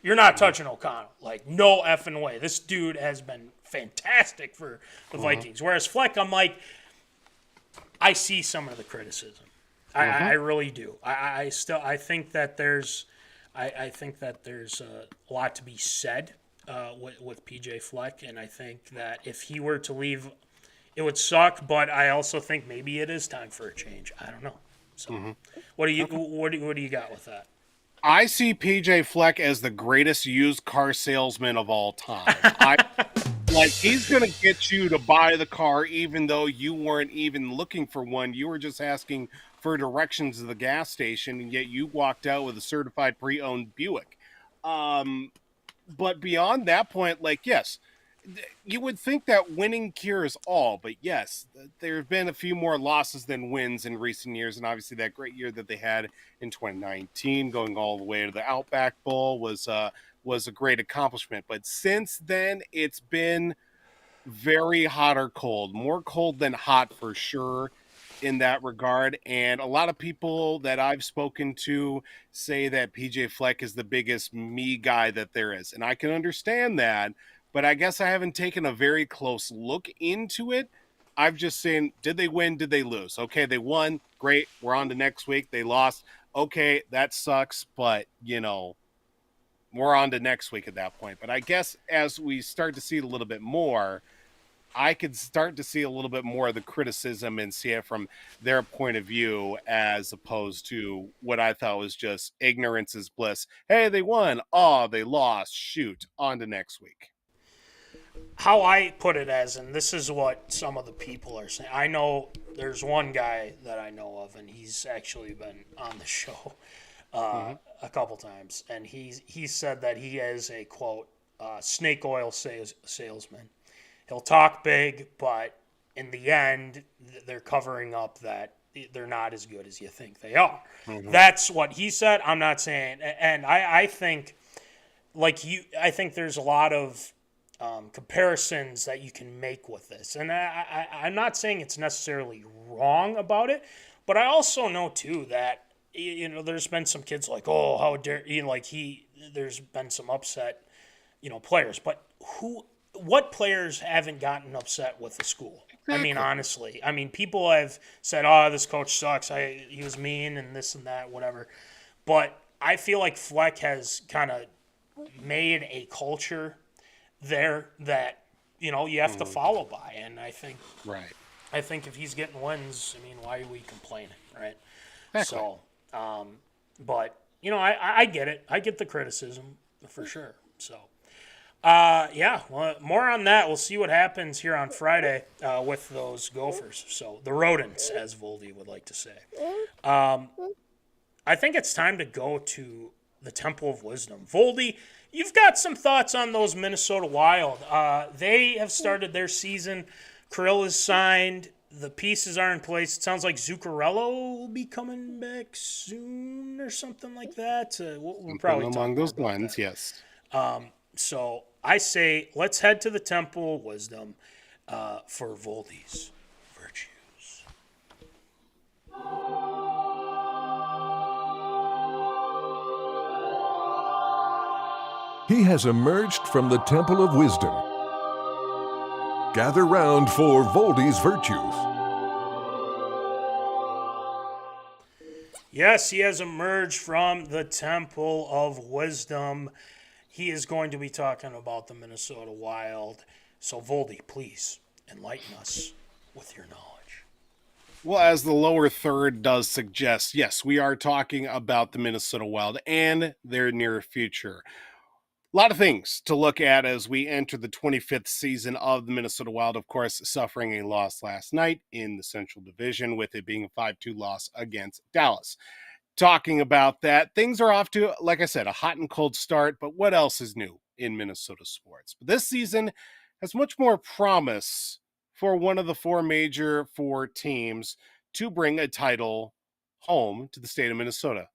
you're not touching O'Connell. Like, no effing way. This dude has been fantastic for the Vikings. Whereas Fleck, I'm like, I see some of the criticism. I really do. I think that there's a lot to be said with PJ Fleck, and I think that if he were to leave, it would suck. But I also think maybe it is time for a change. I don't know. So, what do you got with that? I see PJ Fleck as the greatest used car salesman of all time. He's going to get you to buy the car even though you weren't even looking for one. You were just asking for directions to the gas station, and yet you walked out with a certified pre-owned Buick. But beyond that point, yes, you would think that winning cures all, but yes, there have been a few more losses than wins in recent years, and obviously that great year that they had in 2019, going all the way to the Outback Bowl, was a great accomplishment. But since then, it's been very hot or cold, more cold than hot for sure in that regard. And a lot of people that I've spoken to say that PJ Fleck is the biggest me guy that there is, and I can understand that. But I guess I haven't taken a very close look into it. I've just seen, did they win? Did they lose? Okay, they won. Great. We're on to next week. They lost. Okay, that sucks. But, we're on to next week at that point. But I guess as we start to see it a little bit more, I could start to see a little bit more of the criticism and see it from their point of view, as opposed to what I thought was just ignorance is bliss. Hey, they won. Oh, they lost. Shoot. On to next week. How I put it and this is what some of the people are saying. I know there's one guy that I know of, and he's actually been on the show a couple times, and he said that he is a, quote, snake oil salesman. He'll talk big, but in the end, they're covering up that they're not as good as you think they are. That's what he said. I'm not saying, and I think, I think there's a lot of comparisons that you can make with this, and I'm not saying it's necessarily wrong about it, but I also know too that there's been some kids like, oh, how dare there's been some upset, players, but what players haven't gotten upset with the school? Exactly. I mean, honestly, people have said, oh, this coach sucks. He was mean and this and that, whatever. But I feel like Fleck has kind of made a culture there that, you have to follow by. And I think, if he's getting wins, why are we complaining, right? Exactly. So, but, I get it. I get the criticism for sure. So. Well, more on that. We'll see what happens here on Friday with those Gophers. So the rodents, as Voldy would like to say. I think it's time to go to the Temple of Wisdom. Voldy, you've got some thoughts on those Minnesota Wild. They have started their season. Kirill is signed. The pieces are in place. It sounds like Zuccarello will be coming back soon or something like that. We'll probably along those lines, yes. So I say let's head to the Temple of Wisdom for Voldy's virtues. He has emerged from the Temple of Wisdom. Gather round for Voldy's virtues. Yes, he has emerged from the Temple of Wisdom. He is going to be talking about the Minnesota Wild. So, Voldy, please enlighten us with your knowledge. Well, as the lower third does suggest, yes, we are talking about the Minnesota Wild and their near future. A lot of things to look at as we enter the 25th season of the Minnesota Wild. Of course, suffering a loss last night in the Central Division, with it being a 5-2 loss against Dallas. Talking about that, things are off to, like I said, a hot and cold start, but what else is new in Minnesota sports? But this season has much more promise for one of the four major teams to bring a title home to the state of Minnesota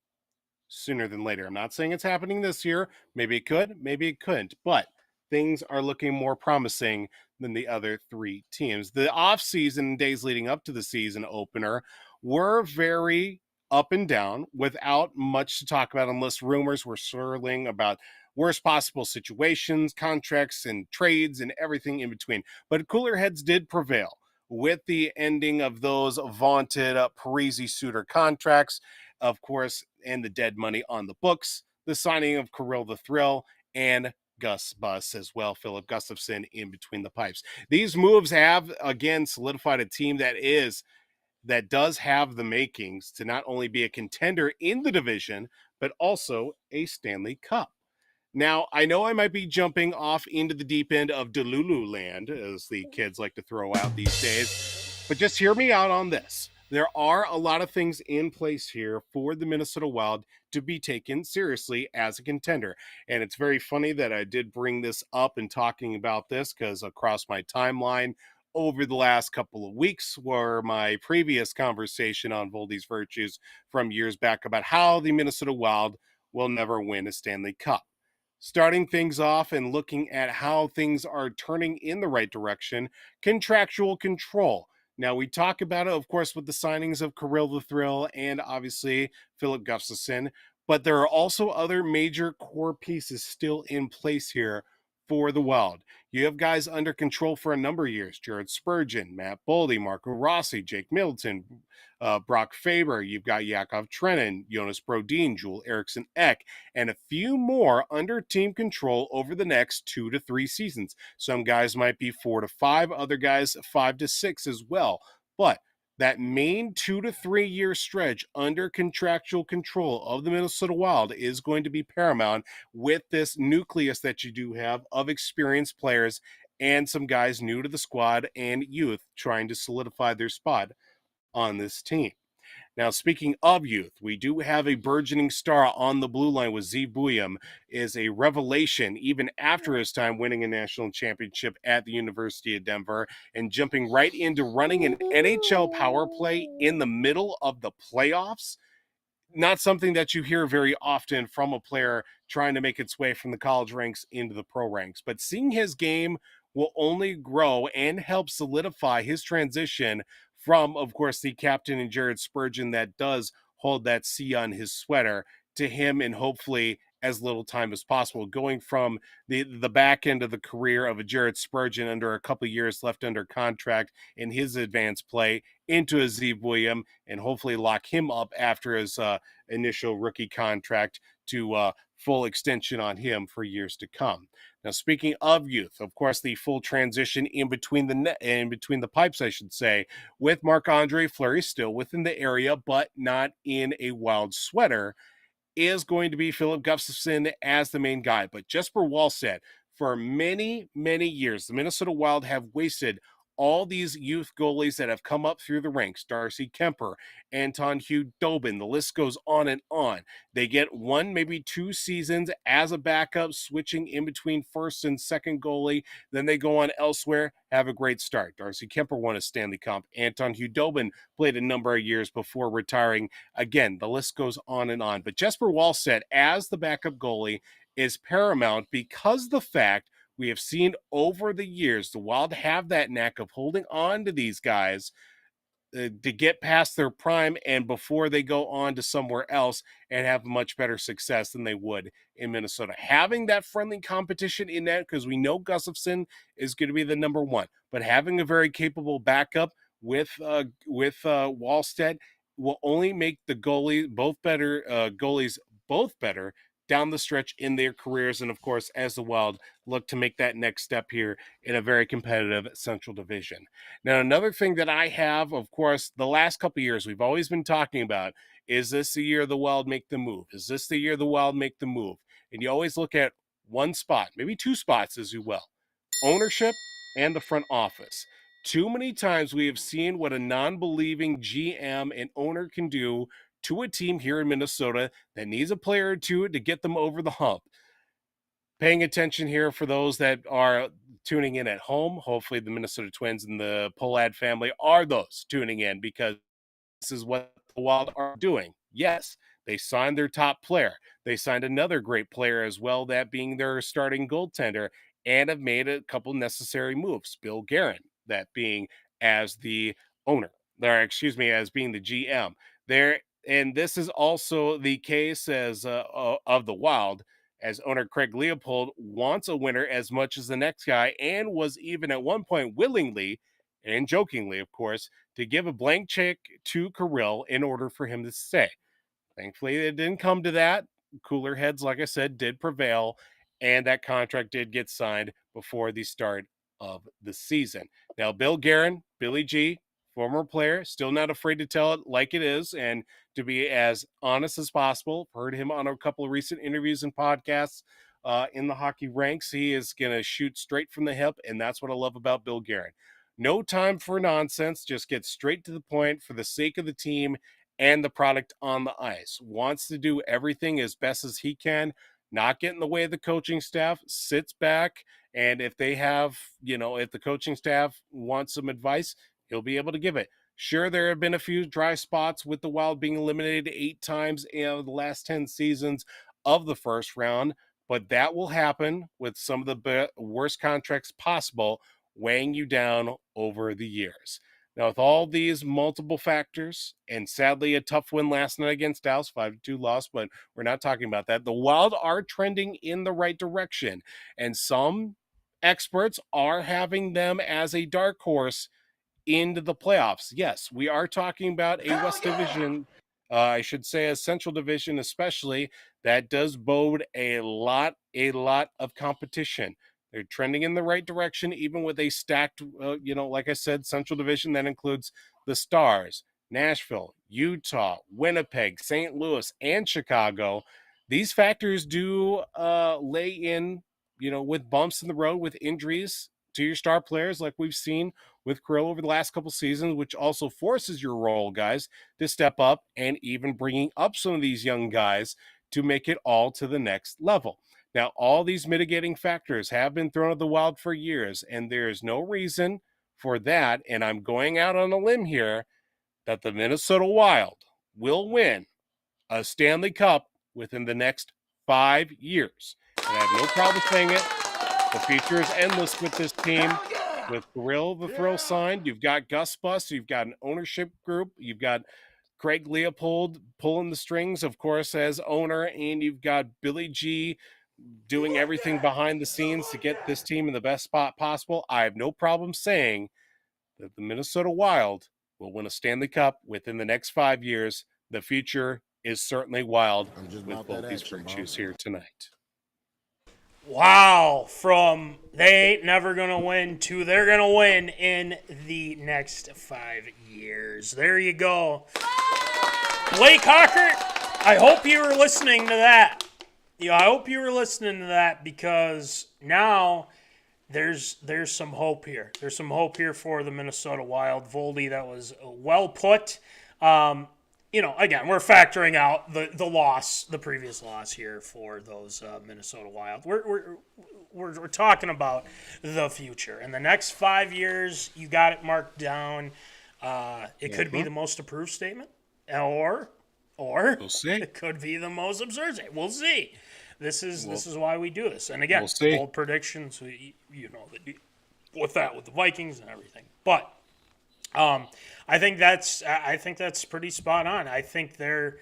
sooner than later. I'm not saying it's happening this year. Maybe it could, maybe it couldn't, but things are looking more promising than the other three teams. The offseason days leading up to the season opener were very up and down without much to talk about, unless rumors were swirling about worst possible situations, contracts and trades and everything in between. But cooler heads did prevail with the ending of those vaunted Parisi Suter contracts, of course, and the dead money on the books, the signing of Kirill the Thrill and Gus Bus as well, Philip Gustafson in between the pipes. These moves have, again, solidified a team that does have the makings to not only be a contender in the division, but also a Stanley Cup. Now, I know I might be jumping off into the deep end of Delulu land, as the kids like to throw out these days, but just hear me out on this. There are a lot of things in place here for the Minnesota Wild to be taken seriously as a contender. And it's very funny that I did bring this up and talking about this, because across my timeline over the last couple of weeks were my previous conversation on Voldy's virtues from years back about how the Minnesota Wild will never win a Stanley Cup. Starting things off and looking at how things are turning in the right direction, contractual control. Now, we talk about it, of course, with the signings of Kirill the Thrill and obviously Philip Gustafson, but there are also other major core pieces still in place here for the Wild. You have guys under control for a number of years: Jared Spurgeon, Matt Voldy, Marco Rossi, Jake Middleton, Brock Faber. You've got Yakov Trenin, Jonas Brodin, Joel Eriksson Ek, and a few more under team control over the next 2 to 3 seasons. Some guys might be 4 to 5, other guys 5 to 6 as well. But that main 2 to 3 year stretch under contractual control of the Minnesota Wild is going to be paramount, with this nucleus that you do have of experienced players and some guys new to the squad and youth trying to solidify their spot on this team. Now, speaking of youth, we do have a burgeoning star on the blue line with Z Buyam, is a revelation even after his time winning a national championship at the University of Denver and jumping right into running an NHL power play in the middle of the playoffs. Not something that you hear very often from a player trying to make its way from the college ranks into the pro ranks. But seeing his game will only grow and help solidify his transition from, of course, the captain and Jared Spurgeon that does hold that C on his sweater to him in hopefully as little time as possible, going from the back end of the career of a Jared Spurgeon under a couple of years left under contract in his advanced play into a Z William and hopefully lock him up after his initial rookie contract to full extension on him for years to come. Now, speaking of youth, of course, the full transition in between the pipes, I should say, with Marc-Andre Fleury still within the area, but not in a Wild sweater, is going to be Filip Gustavsson as the main guy. But Jesper Wallstedt, for many, many years, the Minnesota Wild have wasted all these youth goalies that have come up through the ranks. Darcy Kemper, Anton Hudobin, the list goes on and on. They get 1, maybe 2 seasons as a backup, switching in between first and second goalie. Then they go on elsewhere, have a great start. Darcy Kemper won a Stanley Cup. Anton Hudobin played a number of years before retiring. Again, the list goes on and on. But Jesper Wallstedt as the backup goalie is paramount because the fact we have seen over the years the Wild have that knack of holding on to these guys to get past their prime and before they go on to somewhere else and have much better success than they would in Minnesota. Having that friendly competition in that, because we know Gustafsson is going to be the number one, but having a very capable backup with Wallstedt will only make the goalies both better down the stretch in their careers, and of course, as the Wild look to make that next step here in a very competitive Central Division. Now, another thing that I have, of course, the last couple of years we've always been talking about, is this the year the Wild make the move? Is this the year the Wild make the move? And you always look at one spot, maybe 2 spots as you will, ownership and the front office. Too many times we have seen what a non-believing GM and owner can do to a team here in Minnesota that needs a player or two to get them over the hump. Paying attention here for those that are tuning in at home, hopefully the Minnesota Twins and the P.O.D family are those tuning in, because this is what the Wild are doing. Yes, they signed their top player. They signed another great player as well, that being their starting goaltender, and have made a couple necessary moves. billguerin, that being as the owner, as being the GM. And this is also the case as of the Wild, as owner Craig Leopold wants a winner as much as the next guy, and was even at one point willingly and jokingly, of course, to give a blank check to Kirill in order for him to stay. Thankfully, it didn't come to that. Cooler heads, like I said, did prevail, and that contract did get signed before the start of the season. Now, billguerin, Billy G, former player, still not afraid to tell it like it is and to be as honest as possible. Heard him on a couple of recent interviews and podcasts in the hockey ranks. He is going to shoot straight from the hip, and that's what I love about billguerin. No time for nonsense, just get straight to the point for the sake of the team and the product on the ice. Wants to do everything as best as he can, not get in the way of the coaching staff, sits back, and if they have, if the coaching staff wants some advice, he'll be able to give it. Sure, there have been a few dry spots with the Wild being eliminated 8 times in the last 10 seasons of the first round, but that will happen with some of the worst contracts possible weighing you down over the years. Now, with all these multiple factors, and sadly a tough win last night against Dallas, 5-2 loss, but we're not talking about that. The Wild are trending in the right direction, and some experts are having them as a dark horse into the playoffs. Yes, we are talking about a West Division, I should say a Central Division especially, that does bode a lot of competition. They're trending in the right direction, even with a stacked, like I said, Central Division that includes the Stars, Nashville, Utah, Winnipeg, St. Louis, and Chicago. These factors do lay in, with bumps in the road, with injuries to your star players like we've seen with Kirill over the last couple seasons, which also forces your role guys to step up and even bringing up some of these young guys to make it all to the next level. Now, all these mitigating factors have been thrown at the Wild for years, and there is no reason for that, and I'm going out on a limb here, that the Minnesota Wild will win a Stanley Cup within the next 5 years. And I have no problem saying it. The future is endless with this team. With Kirill the Thrill signed, you've got Gus Bus, you've got an ownership group, you've got Craig Leopold pulling the strings, of course, as owner, and you've got Billy G doing everything behind the scenes to get this team in the best spot possible. I have no problem saying that the Minnesota Wild will win a Stanley Cup within the next 5 years. The future is certainly wild with both these virtues here tonight. Wow, from they ain't never going to win to they're going to win in the next 5 years. There you go. Blake Hawker, I hope you were listening to that. I hope you were listening to that, because now there's some hope here. There's some hope here for the Minnesota Wild. Voldy, that was well put. Again, we're factoring out the loss, the previous loss here for those Minnesota Wild. We're talking about the future. In the next 5 years, you got it marked down. It could be the most approved statement, or we'll see. It could be the most absurd statement. We'll see. This is why we do this. And again, bold predictions. With the Vikings and everything, but. I think that's pretty spot on. I think they're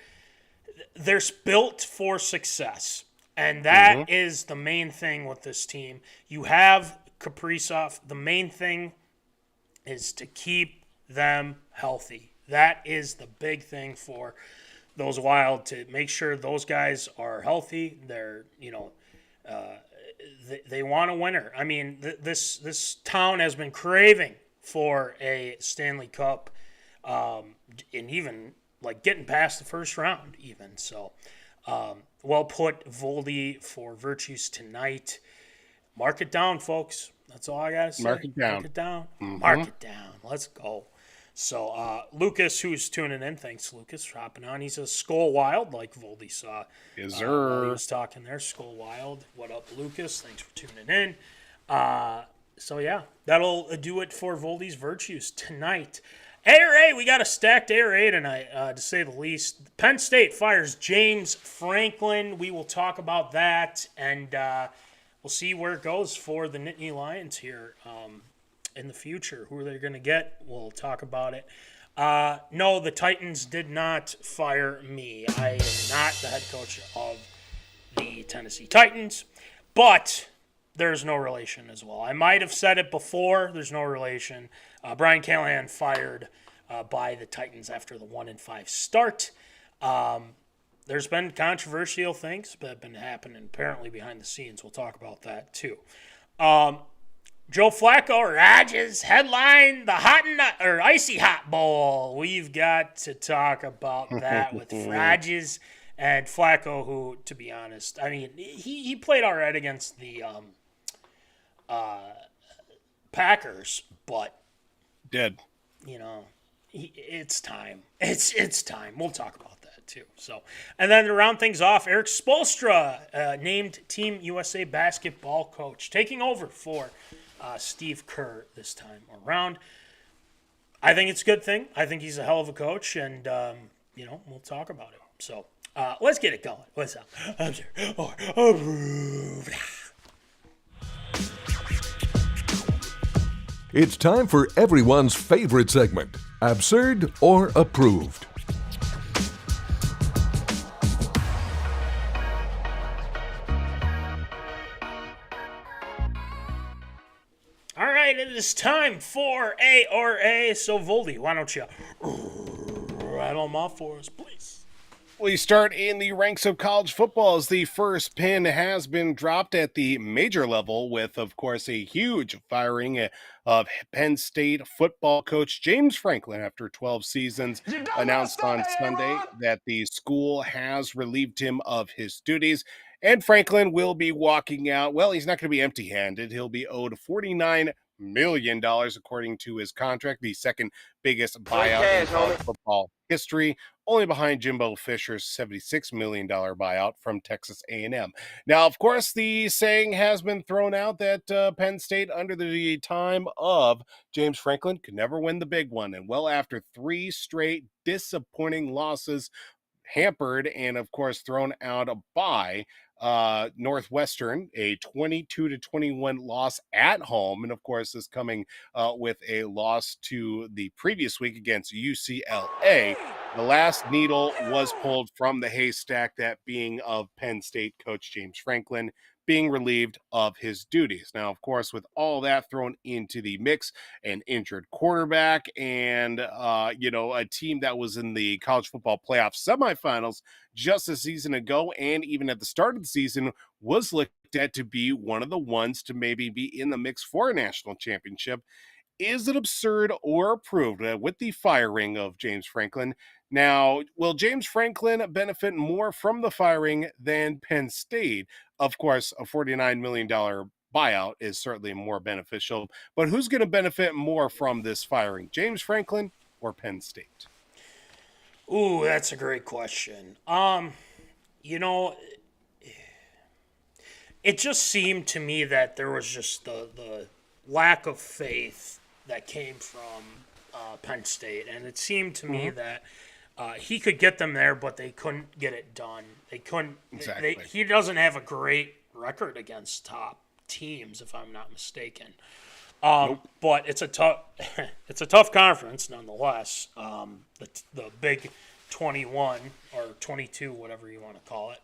built for success, and that is the main thing with this team. You have Kaprizov. The main thing is to keep them healthy. That is the big thing for those Wild, to make sure those guys are healthy. They're they want a winner. I mean, this town has been craving for a Stanley Cup, and even like getting past the first round even. So well put, Voldy, for virtues tonight. Mark it down, folks. That's all I gotta say. Mark it down. Mark it down. Mark it down. Let's go. So Lucas, who's tuning in, thanks Lucas for hopping on. He's a Skull Wild, like Voldy saw. Yes, He sir. was talking there, Skull Wild. What up, Lucas? Thanks for tuning in. So, yeah, that'll do it for Voldy's Virtues tonight. ARA, we got a stacked ARA tonight, to say the least. Penn State fires James Franklin. We will talk about that, and we'll see where it goes for the Nittany Lions here in the future. Who are they going to get? We'll talk about it. No, the Titans did not fire me. I am not the head coach of the Tennessee Titans, but there's no relation as well. I might have said it before. There's no relation. Briancallahan fired by the Titans after the 1-5 start. There's been controversial things that have been happening apparently behind the scenes. We'll talk about that too. Joeflacco Rodgers headline the Icy Hot Bowl. We've got to talk about that with Rodgers and Flacco, who, to be honest, I mean, he played all right against the Packers, but Dead. It's time. It's time. We'll talk about that too. So, and then to round things off, Erikspoelstra, named Team USA basketball coach, taking over for Steve Kerr this time around. I think it's a good thing. I think he's a hell of a coach, and we'll talk about it. So, let's get it going. What's up? It's time for everyone's favorite segment, Absurd or Approved. All right, it is time for A or A. So, Voldy, why don't you rattle them off for us, please? We start in the ranks of college football as the first pin has been dropped at the major level with, of course, a huge firing of Penn State football coach James Franklin after 12 seasons. Announced on Sunday that the school has relieved him of his duties. And Franklin will be walking out. Well, he's not going to be empty-handed. He'll be owed $49 million, according to his contract, the second biggest buyout in college football history, only behind Jimbo Fisher's $76 million buyout from Texas A&M. Now, of course, the saying has been thrown out that Penn State, under the time of James Franklin, could never win the big one. And well, after 3 straight disappointing losses, hampered and, of course, thrown out by Northwestern, a 22-21 loss at home, and of course is coming with a loss to the previous week against UCLA. The last needle was pulled from the haystack, that being of Penn State coach James Franklin being relieved of his duties. Now, of course, with all that thrown into the mix, an injured quarterback and, a team that was in the college football playoff semifinals just a season ago, and even at the start of the season was looked at to be one of the ones to maybe be in the mix for a national championship. Is it absurd or approved with the firing of James Franklin? Now, will James Franklin benefit more from the firing than Penn State? Of course, a $49 million buyout is certainly more beneficial, but who's going to benefit more from this firing, James Franklin or Penn State? Ooh, that's a great question. It just seemed to me that there was just the lack of faith that came from Penn State, and it seemed to me that he could get them there, but they couldn't get it done. They couldn't. Exactly. He doesn't have a great record against top teams, if I'm not mistaken. But it's a tough conference nonetheless. The Big 21 or 22, whatever you want to call it.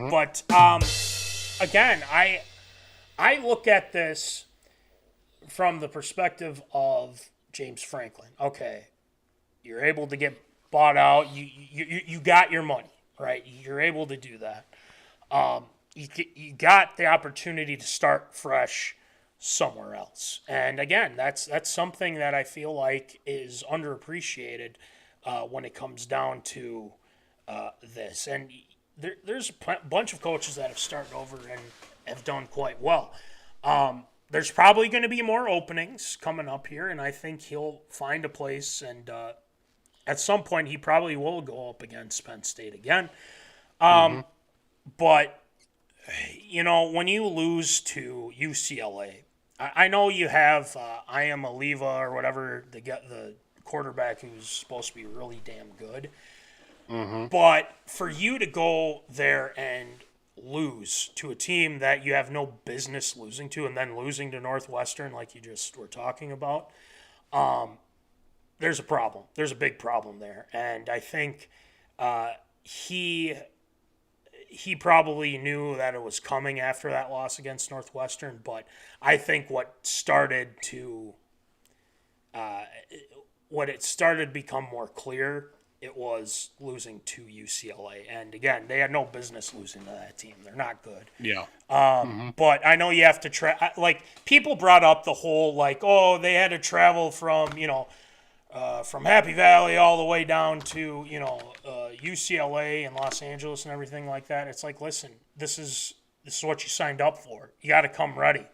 But again, I look at this from the perspective of James Franklin. Okay, you're able to get bought out. You got your money, right? You're able to do that. You got the opportunity to start fresh somewhere else. And again, that's something that I feel like is underappreciated when it comes down to this. And there's a bunch of coaches that have started over and have done quite well. There's probably going to be more openings coming up here, and I think he'll find a place. And at some point, he probably will go up against Penn State again. But, when you lose to UCLA, I know you have Iamaliva or whatever, the quarterback who's supposed to be really damn good. But for you to go there and lose to a team that you have no business losing to, and then losing to Northwestern like you just were talking about, there's a problem. There's a big problem there. And I think he probably knew that it was coming after that loss against Northwestern, but I think what started to become more clear, it was losing to UCLA. And again, they had no business losing to that team. They're not good. Yeah. But I know you have to people brought up the whole, they had to travel from, from Happy Valley all the way down to, UCLA and Los Angeles and everything like that. It's like, listen, this is what you signed up for. You got to come ready.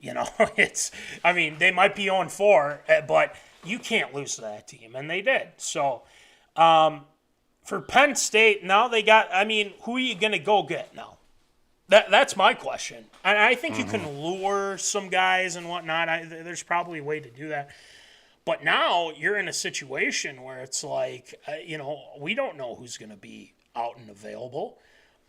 They might be 0-4, but you can't lose to that team, and they did. So, for Penn State, now they got, who are you going to go get now? That's my question. And I think you can lure some guys and whatnot. There's probably a way to do that. But now you're in a situation where it's like, we don't know who's going to be out and available.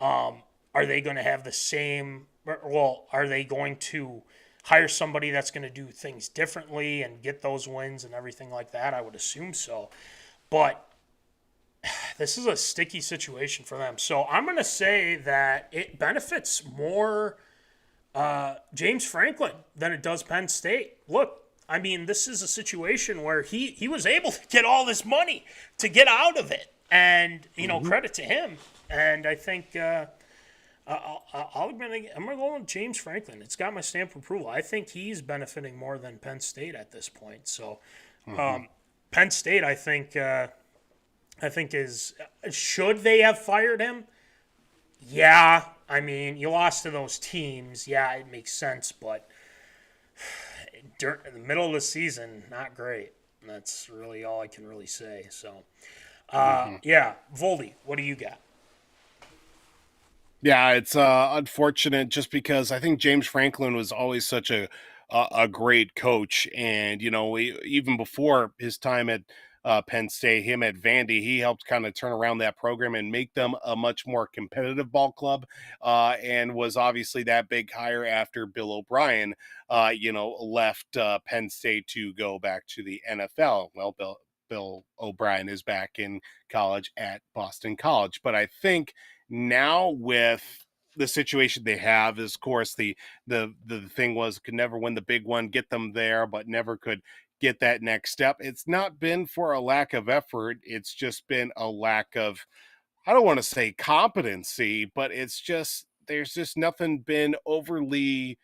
Are they going to have the same, are they going to hire somebody that's going to do things differently and get those wins and everything like that? I would assume so. But this is a sticky situation for them. So I'm going to say that it benefits more James Franklin than it does Penn State. Look, this is a situation where he was able to get all this money to get out of it. And, credit to him. And I think I'm going to go with James Franklin. It's got my stamp of approval. I think he's benefiting more than Penn State at this point. So Penn State, I think is, should they have fired him? Yeah, I mean, you lost to those teams. Yeah, it makes sense, but in the middle of the season, not great. That's really all I can really say. So, yeah, Voldy, what do you got? Yeah, it's unfortunate just because I think James Franklin was always such a great coach, and even before his time at Penn State, him at Vandy, he helped kind of turn around that program and make them a much more competitive ball club, and was obviously that big hire after Bill O'Brien, left Penn State to go back to the NFL. Well, Bill O'Brien is back in college at Boston College, but I think now with the situation they have is, of course, the thing was could never win the big one, get them there, but never could get that next step. It's not been for a lack of effort. It's just been a lack of, I don't want to say competency, but it's just, there's just nothing been overly,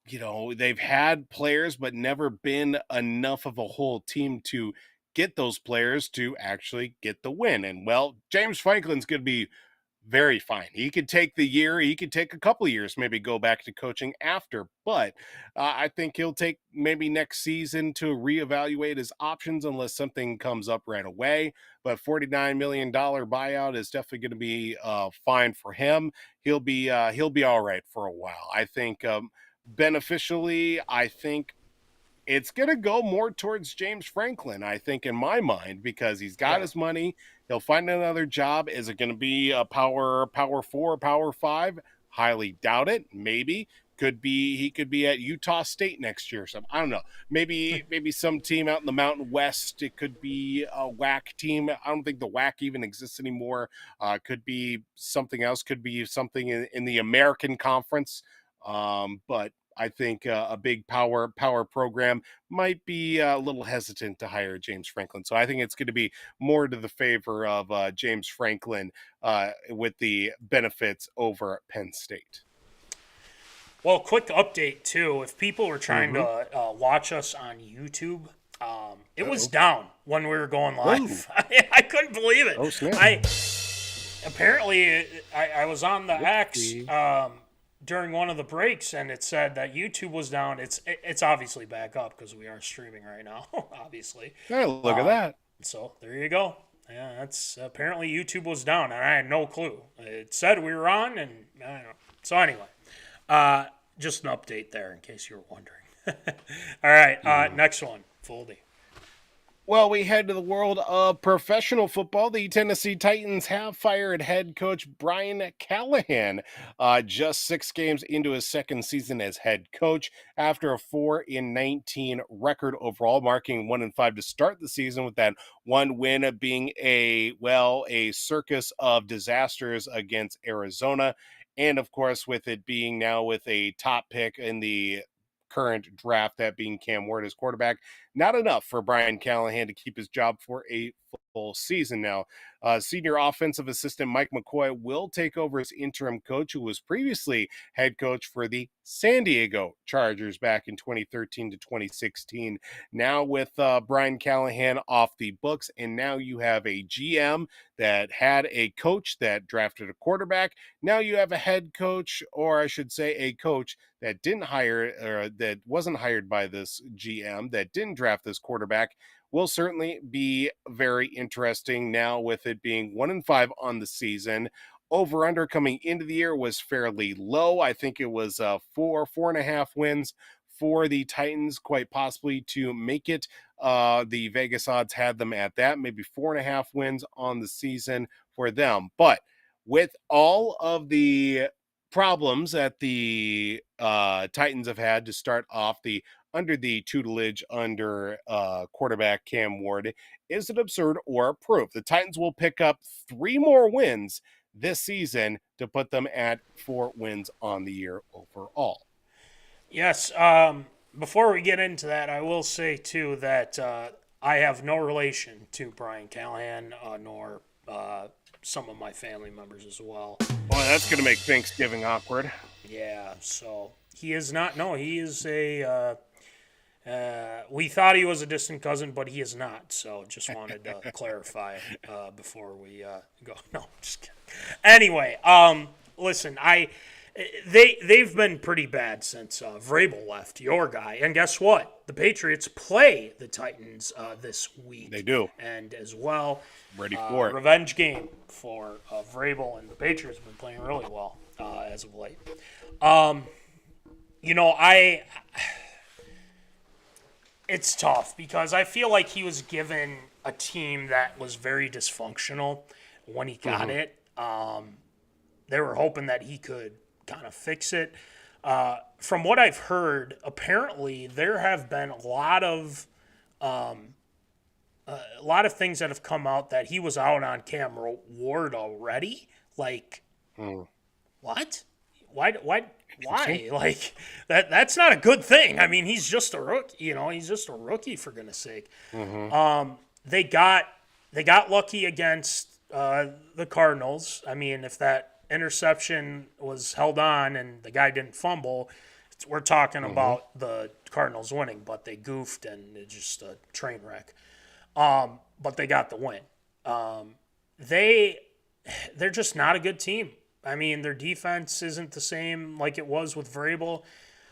they've had players, but never been enough of a whole team to get those players to actually get the win. And well, James Franklin's going to be very fine. He could take the year, he could take a couple of years, maybe go back to coaching after, but I think he'll take maybe next season to reevaluate his options unless something comes up right away. But $49 million buyout is definitely going to be fine for him. He'll be all right for a while. I think beneficially, I think it's going to go more towards James Franklin, I think, in my mind, because he's got his money. He'll find another job. Is it going to be a power 4, power 5? Highly doubt it. Maybe. He could be at Utah State next year or something. I don't know. Maybe some team out in the Mountain West. It could be a WAC team. I don't think the WAC even exists anymore. Could be something else. Could be something in the American Conference. But I think a big power program might be a little hesitant to hire James Franklin. So I think it's going to be more to the favor of James Franklin with the benefits over Penn State. Well, quick update, too. If people were trying to watch us on YouTube, it was down when we were going live. I couldn't believe it. Oh, snap. Apparently, I was on the X during one of the breaks, and it said that YouTube was down. It's obviously back up because we are streaming right now, obviously. Hey, look at that. So there you go. Yeah, that's apparently YouTube was down, and I had no clue. It said we were on, and I don't know. So anyway, just an update there in case you were wondering. All right, next one, Voldy. Well, we head to the world of professional football. The Tennessee Titans have fired head coach Briancallahan just 6 games into his second season as head coach after a 4-19 record overall, marking 1-5 to start the season, with that one win being a circus of disasters against Arizona. And of course, with it being now with a top pick in the current draft, that being Cam Ward as quarterback, not enough for Briancallahan to keep his job for a full season. Now, senior offensive assistant Mike McCoy will take over as interim coach, who was previously head coach for the San Diego Chargers back in 2013 to 2016. Now with Briancallahan off the books, and now you have a GM that had a coach that drafted a quarterback. Now you have a head coach, or I should say a coach that didn't hire, or that wasn't hired by this GM, that didn't draft this quarterback. Will certainly be very interesting now, with it being 1-5 on the season. Over under coming into the year was fairly low. I think it was 4.5 wins for the Titans, quite possibly to make it. The Vegas odds had them at that, maybe 4.5 wins on the season for them. But with all of the problems that the Titans have had to start off under the tutelage under quarterback Cam Ward, is it absurd or proof? The Titans will pick up 3 more wins this season to put them at 4 wins on the year overall. Yes. Before we get into that, I will say, too, that I have no relation to Briancallahan, nor some of my family members as well. Boy, that's going to make Thanksgiving awkward. Yeah, so he is not. No, he is a. We thought he was a distant cousin, but he is not. So just wanted to clarify before we go. No, just kidding. Anyway, listen, they've been pretty bad since Vrabel left, your guy. And guess what? The Patriots play the Titans this week. They do. And as well, Ready for it. revenge game for Vrabel, and the Patriots have been playing really well as of late. It's tough because I feel like he was given a team that was very dysfunctional when he got it. They were hoping that he could kind of fix it. From what I've heard, apparently there have been a lot of things that have come out that he was out on Cam Ward already. Like, what? Why? Like that's not a good thing. I mean, he's just a rookie. He's just a rookie, for goodness sake. They got lucky against the Cardinals. I mean, if that interception was held on and the guy didn't fumble, we're talking about the Cardinals winning, but they goofed and it's just a train wreck. But they got the win. They're just not a good team. I mean, their defense isn't the same like it was with Vrabel.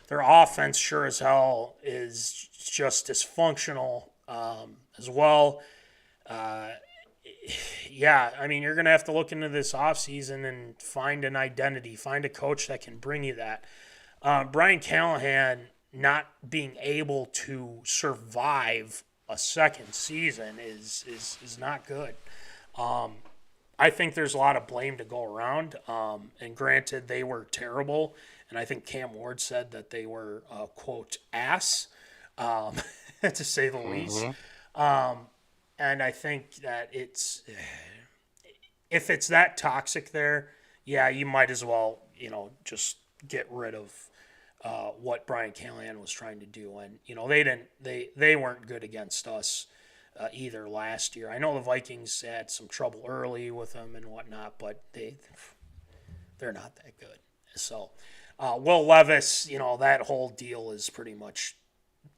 Their offense, sure as hell, is just dysfunctional as well. Yeah, I mean, you're going to have to look into this offseason and find an identity, find a coach that can bring you that. Briancallahan not being able to survive a second season is not good. I think there's a lot of blame to go around. And granted, they were terrible. And I think Cam Ward said that they were, quote, ass, to say the least. And I think that if it's that toxic there, yeah, you might as well, just get rid of what Briancallahan was trying to do. And, they weren't good against us either last year. I know the Vikings had some trouble early with them and whatnot, but they're not that good. So Will Levis, that whole deal is pretty much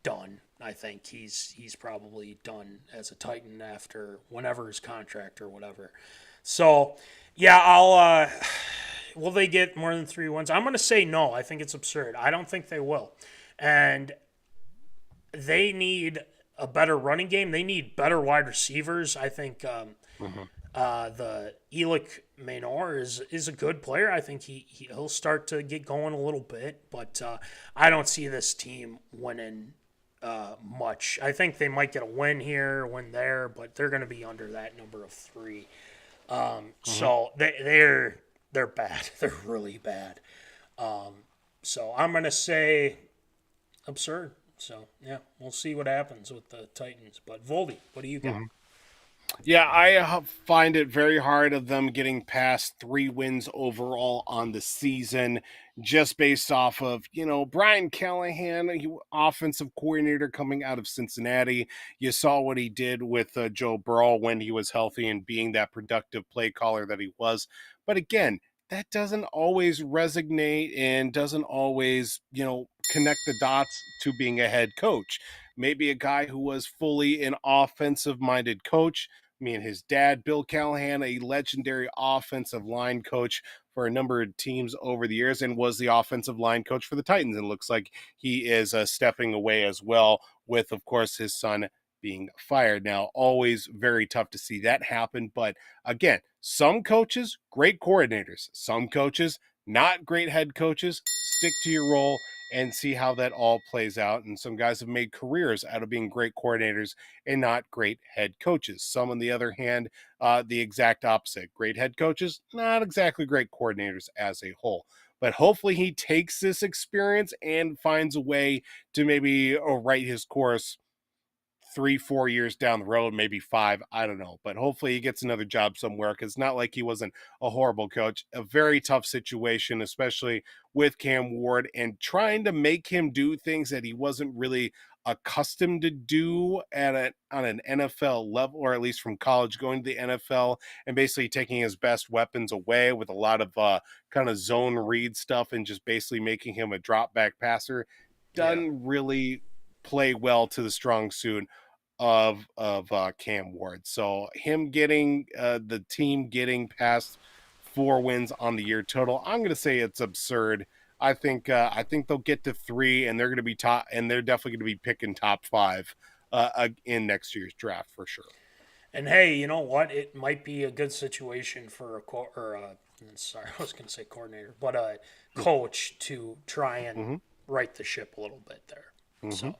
done. I think he's probably done as a Titan after whenever his contract or whatever. So yeah, will they get more than 3 wins? I'm going to say no. I think it's absurd. I don't think they will. And they need a better running game. They need better wide receivers. I think the Elick Maynor is a good player. I think he'll start to get going a little bit, but I don't see this team winning much. I think they might get a win here, a win there, but they're going to be under that number of 3. So they're bad. They're really bad. So I'm going to say absurd. So, yeah, we'll see what happens with the Titans. But, Voldy, what do you got? Yeah, I find it very hard of them getting past 3 wins overall on the season, just based off of, Briancallahan, offensive coordinator coming out of Cincinnati. You saw what he did with Joe Burrow when he was healthy and being that productive play caller that he was. But again, that doesn't always resonate and doesn't always, connect the dots to being a head coach. Maybe a guy who was fully an offensive-minded coach. I mean, his dad, Bill Callahan, a legendary offensive line coach for a number of teams over the years, and was the offensive line coach for the Titans. And it looks like he is stepping away as well, with, of course, his son being fired. Now, always very tough to see that happen. But again, some coaches, great coordinators. Some coaches, not great head coaches. Stick to your role and see how that all plays out. And some guys have made careers out of being great coordinators and not great head coaches. Some, on the other hand, the exact opposite. Great head coaches, not exactly great coordinators as a whole. But hopefully he takes this experience and finds a way to maybe right his course 3-4 years down the road, maybe 5, I don't know. But hopefully he gets another job somewhere, because it's not like he wasn't a horrible coach. A very tough situation, especially with Cam Ward, and trying to make him do things that he wasn't really accustomed to do on an NFL level, or at least from college going to the NFL, and basically taking his best weapons away with a lot of kind of zone read stuff and just basically making him a drop back passer. Doesn't really play well to the strong suit of Cam Ward. So him getting the team getting past 4 wins on the year total. I'm going to say it's absurd. I think they'll get to 3, and they're going to be top, and they're definitely going to be picking top 5 in next year's draft for sure. And hey, you know what? It might be a good situation for sorry, I was going to say coordinator, but a coach to try and right the ship a little bit there. So,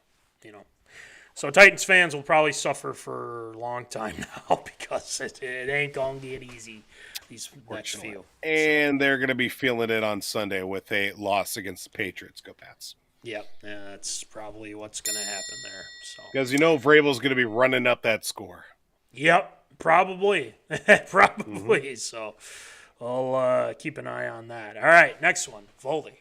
so Titans fans will probably suffer for a long time now because it ain't going to get easy these next few. And they're going to be feeling it on Sunday with a loss against the Patriots. Go Pats. Yep, that's probably what's going to happen there. So because Vrabel's going to be running up that score. Yep, probably. So we'll keep an eye on that. All right, next one, Voldy.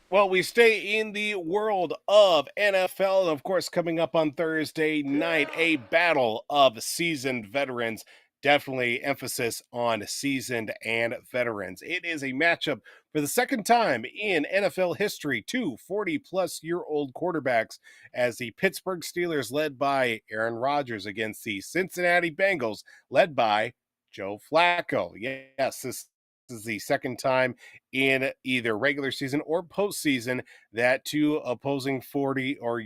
Well, we stay in the world of NFL, and of course, coming up on Thursday night, a battle of seasoned veterans. Definitely emphasis on seasoned and veterans. It is a matchup for the second time in NFL history, 2 40-plus-year-old quarterbacks, as the Pittsburgh Steelers, led by Aaron Rodgers, against the Cincinnati Bengals, led by Joe Flacco. Yes, this is the second time in either regular season or postseason that 2 opposing 40 or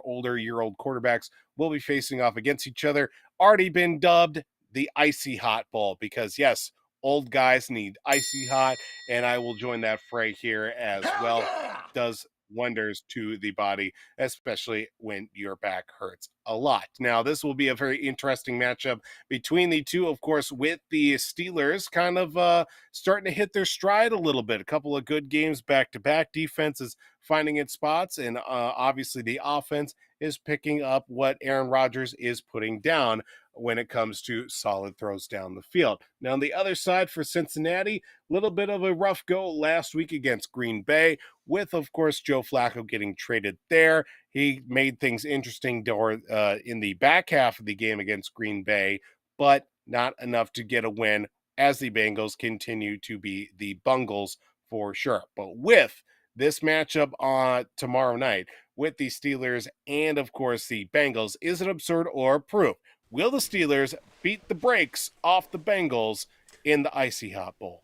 older year-old quarterbacks will be facing off against each other. Already been dubbed the Icy Hot Bowl because, yes, old guys need icy hot, and I will join that fray here as well. Yeah! Does wonders to the body, especially when your back hurts a lot. Now, this will be a very interesting matchup between the two, of course, with the Steelers kind of starting to hit their stride a little bit. A couple of good games back-to-back. Defense is finding its spots, and obviously the offense is picking up what Aaron Rodgers is putting down when it comes to solid throws down the field. Now, on the other side for Cincinnati, a little bit of a rough go last week against Green Bay, with, of course, Joe Flacco getting traded there. He made things interesting in the back half of the game against Green Bay, but not enough to get a win as the Bengals continue to be the Bungles for sure. But with this matchup on tomorrow night with the Steelers and, of course, the Bengals, is it absurd or proof? Will the Steelers beat the brakes off the Bengals in the Icy Hot Bowl?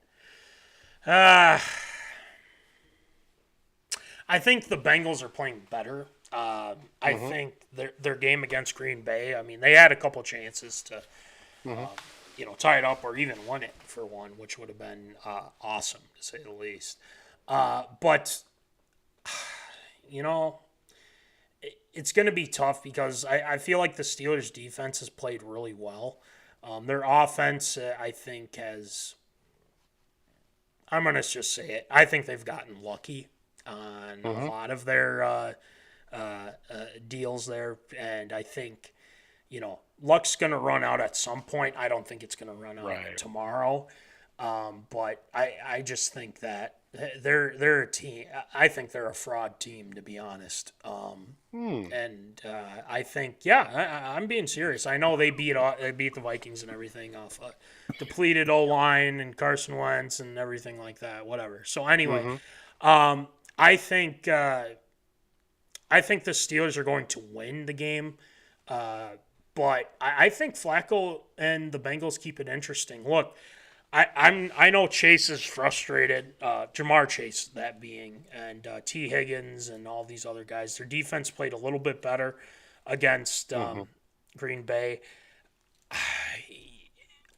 I think the Bengals are playing better. I think their game against Green Bay, I mean, they had a couple chances to, tie it up or even win it for one, which would have been awesome, to say the least. But, it's going to be tough because I feel like the Steelers' defense has played really well. Their offense, I think, I'm going to just say it, I think they've gotten lucky on a lot of their deals there. And I think, luck's going to run out at some point. I don't think it's going to run out tomorrow. But I just think that they're a team. I think they're a fraud team, to be honest. And I think, I'm being serious. I know they beat the Vikings and everything off a depleted O-line and Carson Wentz and everything like that. Whatever. So anyway, I think the Steelers are going to win the game. But I think Flacco and the Bengals keep it interesting. Look, I know Chase is frustrated, Jamar Chase that being, and T. Higgins and all these other guys. Their defense played a little bit better against Green Bay.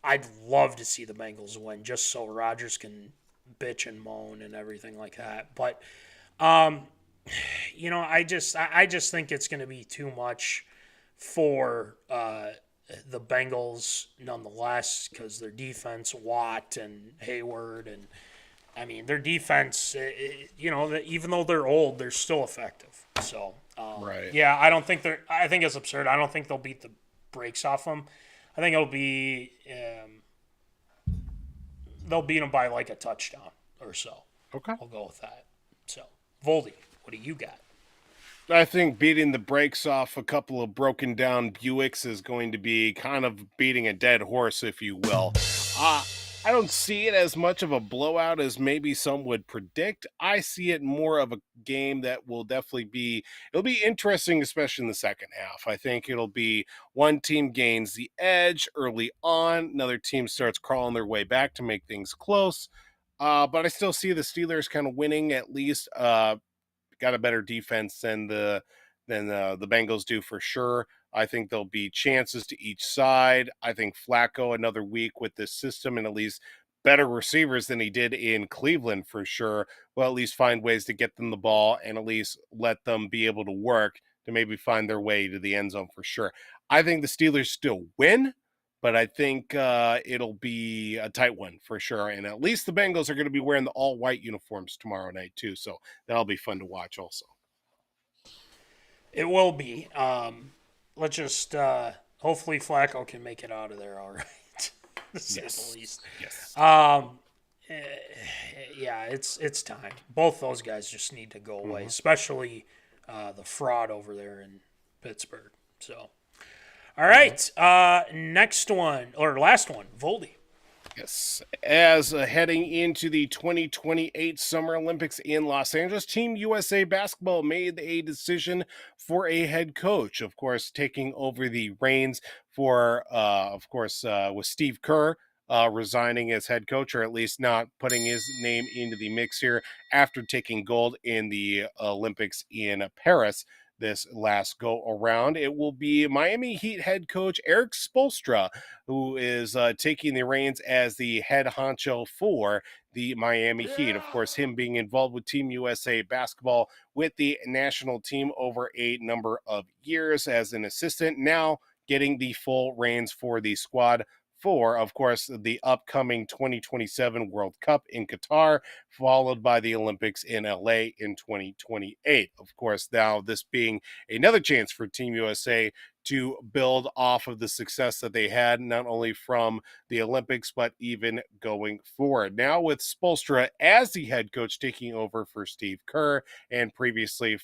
I'd love to see the Bengals win just so Rodgers can bitch and moan and everything like that. But I just think it's going to be too much for the Bengals nonetheless, because their defense, Watt and Hayward, and I mean their defense, even though they're old, they're still effective. So I think it's absurd. I don't think they'll beat the brakes off them. I think it'll be they'll beat them by like a touchdown or so. Okay, I'll go with that. So Voldy, what do you got? I think beating the brakes off a couple of broken down Buicks is going to be kind of beating a dead horse, if you will. I I don't see it as much of a blowout as maybe some would predict. I see it more of a game that will definitely it'll be interesting, especially in the second half. I think it'll be one team gains the edge early on, another team starts crawling their way back to make things close. But I still see the Steelers kind of winning at least. Got a better defense than the Bengals do for sure. I think there'll be chances to each side. I think Flacco another week with this system and at least better receivers than he did in Cleveland for sure. Will at least find ways to get them the ball and at least let them be able to work to maybe find their way to the end zone for sure. I think the Steelers still win, but I think it'll be a tight one for sure. And at least the Bengals are going to be wearing the all-white uniforms tomorrow night too, so that'll be fun to watch also. It will be. Let's just hopefully Flacco can make it out of there all right, to say the least. Yes. Yeah, it's time. Both those guys just need to go away, especially the fraud over there in Pittsburgh. So, all right, next one or last one, Voldy. Yes. As heading into the 2028 Summer Olympics in Los Angeles, Team USA basketball made a decision for a head coach, of course, taking over the reins for, with Steve Kerr resigning as head coach, or at least not putting his name into the mix here after taking gold in the Olympics in Paris this last go around. It will be Miami Heat head coach Erikspoelstra who is taking the reins as the head honcho for the Miami Heat. Of course, him being involved with Team USA basketball with the national team over a number of years as an assistant, now getting the full reins for the squad for, of course, the upcoming 2027 World Cup in Qatar, followed by the Olympics in LA in 2028. Of course, now this being another chance for Team USA to build off of the success that they had, not only from the Olympics, but even going forward. Now with Spoelstra as the head coach taking over for Steve Kerr, and previously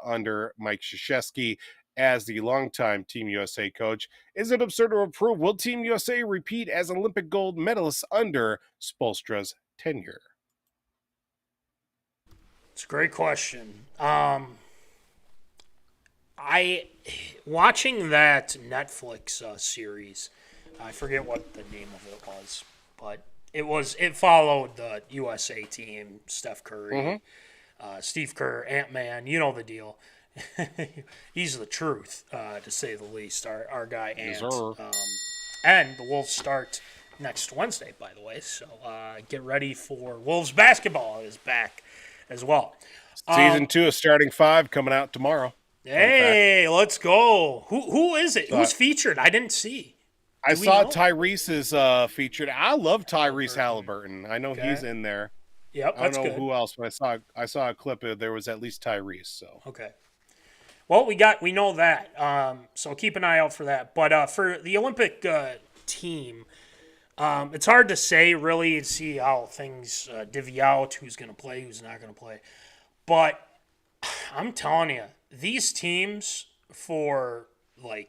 under Mike Krzyzewski as the longtime Team USA coach, is it absurd to approve? Will Team USA repeat as Olympic gold medalists under Spoelstra's tenure? It's a great question. Watching that Netflix series, I forget what the name of it was, but it followed the USA team, Steph Curry, Steve Kerr, Ant-Man, you know the deal. He's the truth, to say the least. Our guy Ant. And the Wolves start next Wednesday, by the way. So get ready for Wolves basketball is back as well. Season 2 of Starting 5 coming out tomorrow. Hey, let's go. Who is it? Who's featured? I didn't see. I saw Tyrese is featured. I love Tyrese Halliburton. I know he's in there. Yep, I don't know who else, but I saw a clip of there was at least Tyrese. So okay. Well, we know that, so keep an eye out for that. But for the Olympic team, it's hard to say really to see how things divvy out, who's going to play, who's not going to play. But I'm telling you, these teams for I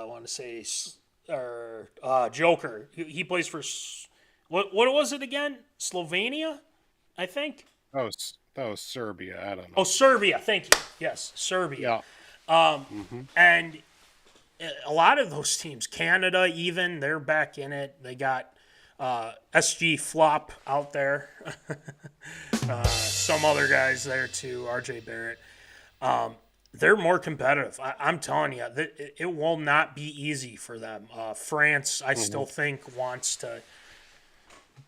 want to say Joker. He plays for what was it again? Slovenia, I think. That was Serbia. I don't know. Oh, Serbia. Thank you. Yes, Serbia. Yeah. And a lot of those teams, Canada even, they're back in it. They got SG Flop out there. Some other guys there too, RJ Barrett. They're more competitive. I'm telling you, it will not be easy for them. France, I still think, wants to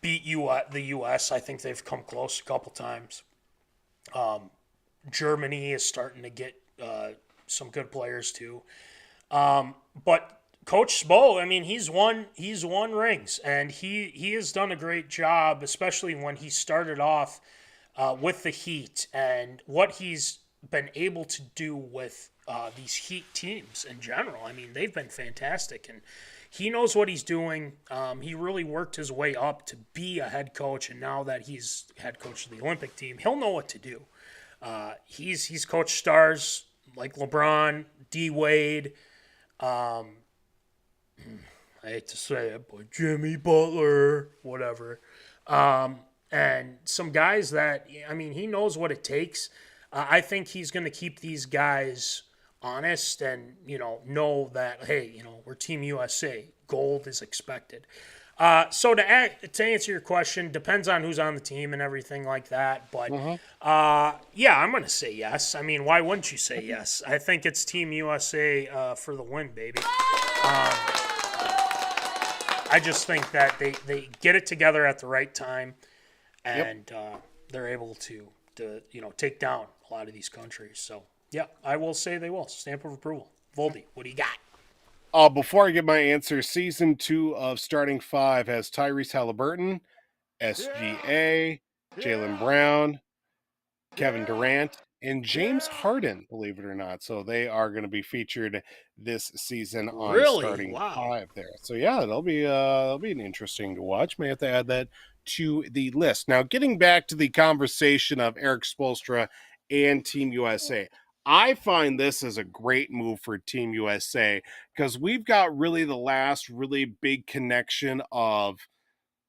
beat the U.S. I think they've come close a couple times. Germany is starting to get some good players too. But Coach Spo, I mean, he's won rings, and he has done a great job, especially when he started off with the Heat and what he's been able to do with these Heat teams in general. I mean, they've been fantastic, and he knows what he's doing. He really worked his way up to be a head coach, and now that he's head coach of the Olympic team, he'll know what to do. He's coached stars like LeBron, D. Wade. I hate to say it, but Jimmy Butler, whatever. And some guys that, I mean, he knows what it takes. I think he's going to keep these guys honest and, know that, hey, we're Team USA. Gold is expected. So to answer your question, depends on who's on the team and everything like that. But, yeah, I'm going to say yes. I mean, why wouldn't you say yes? I think it's Team USA for the win, baby. I just think that they get it together at the right time, and they're able to take down a lot of these countries. So, yeah, I will say they will. Stamp of approval. Voldy, what do you got? Before I give my answer, season 2 of Starting 5 has Tyrese Halliburton, SGA, Jaylen Brown, Kevin Durant, and James Harden, believe it or not. So they are going to be featured this season on Starting 5 there. So yeah, it'll be an interesting to watch. May have to add that to the list. Now, getting back to the conversation of Erikspoelstra and Team USA. I find this as a great move for Team USA because we've got really the last really big connection of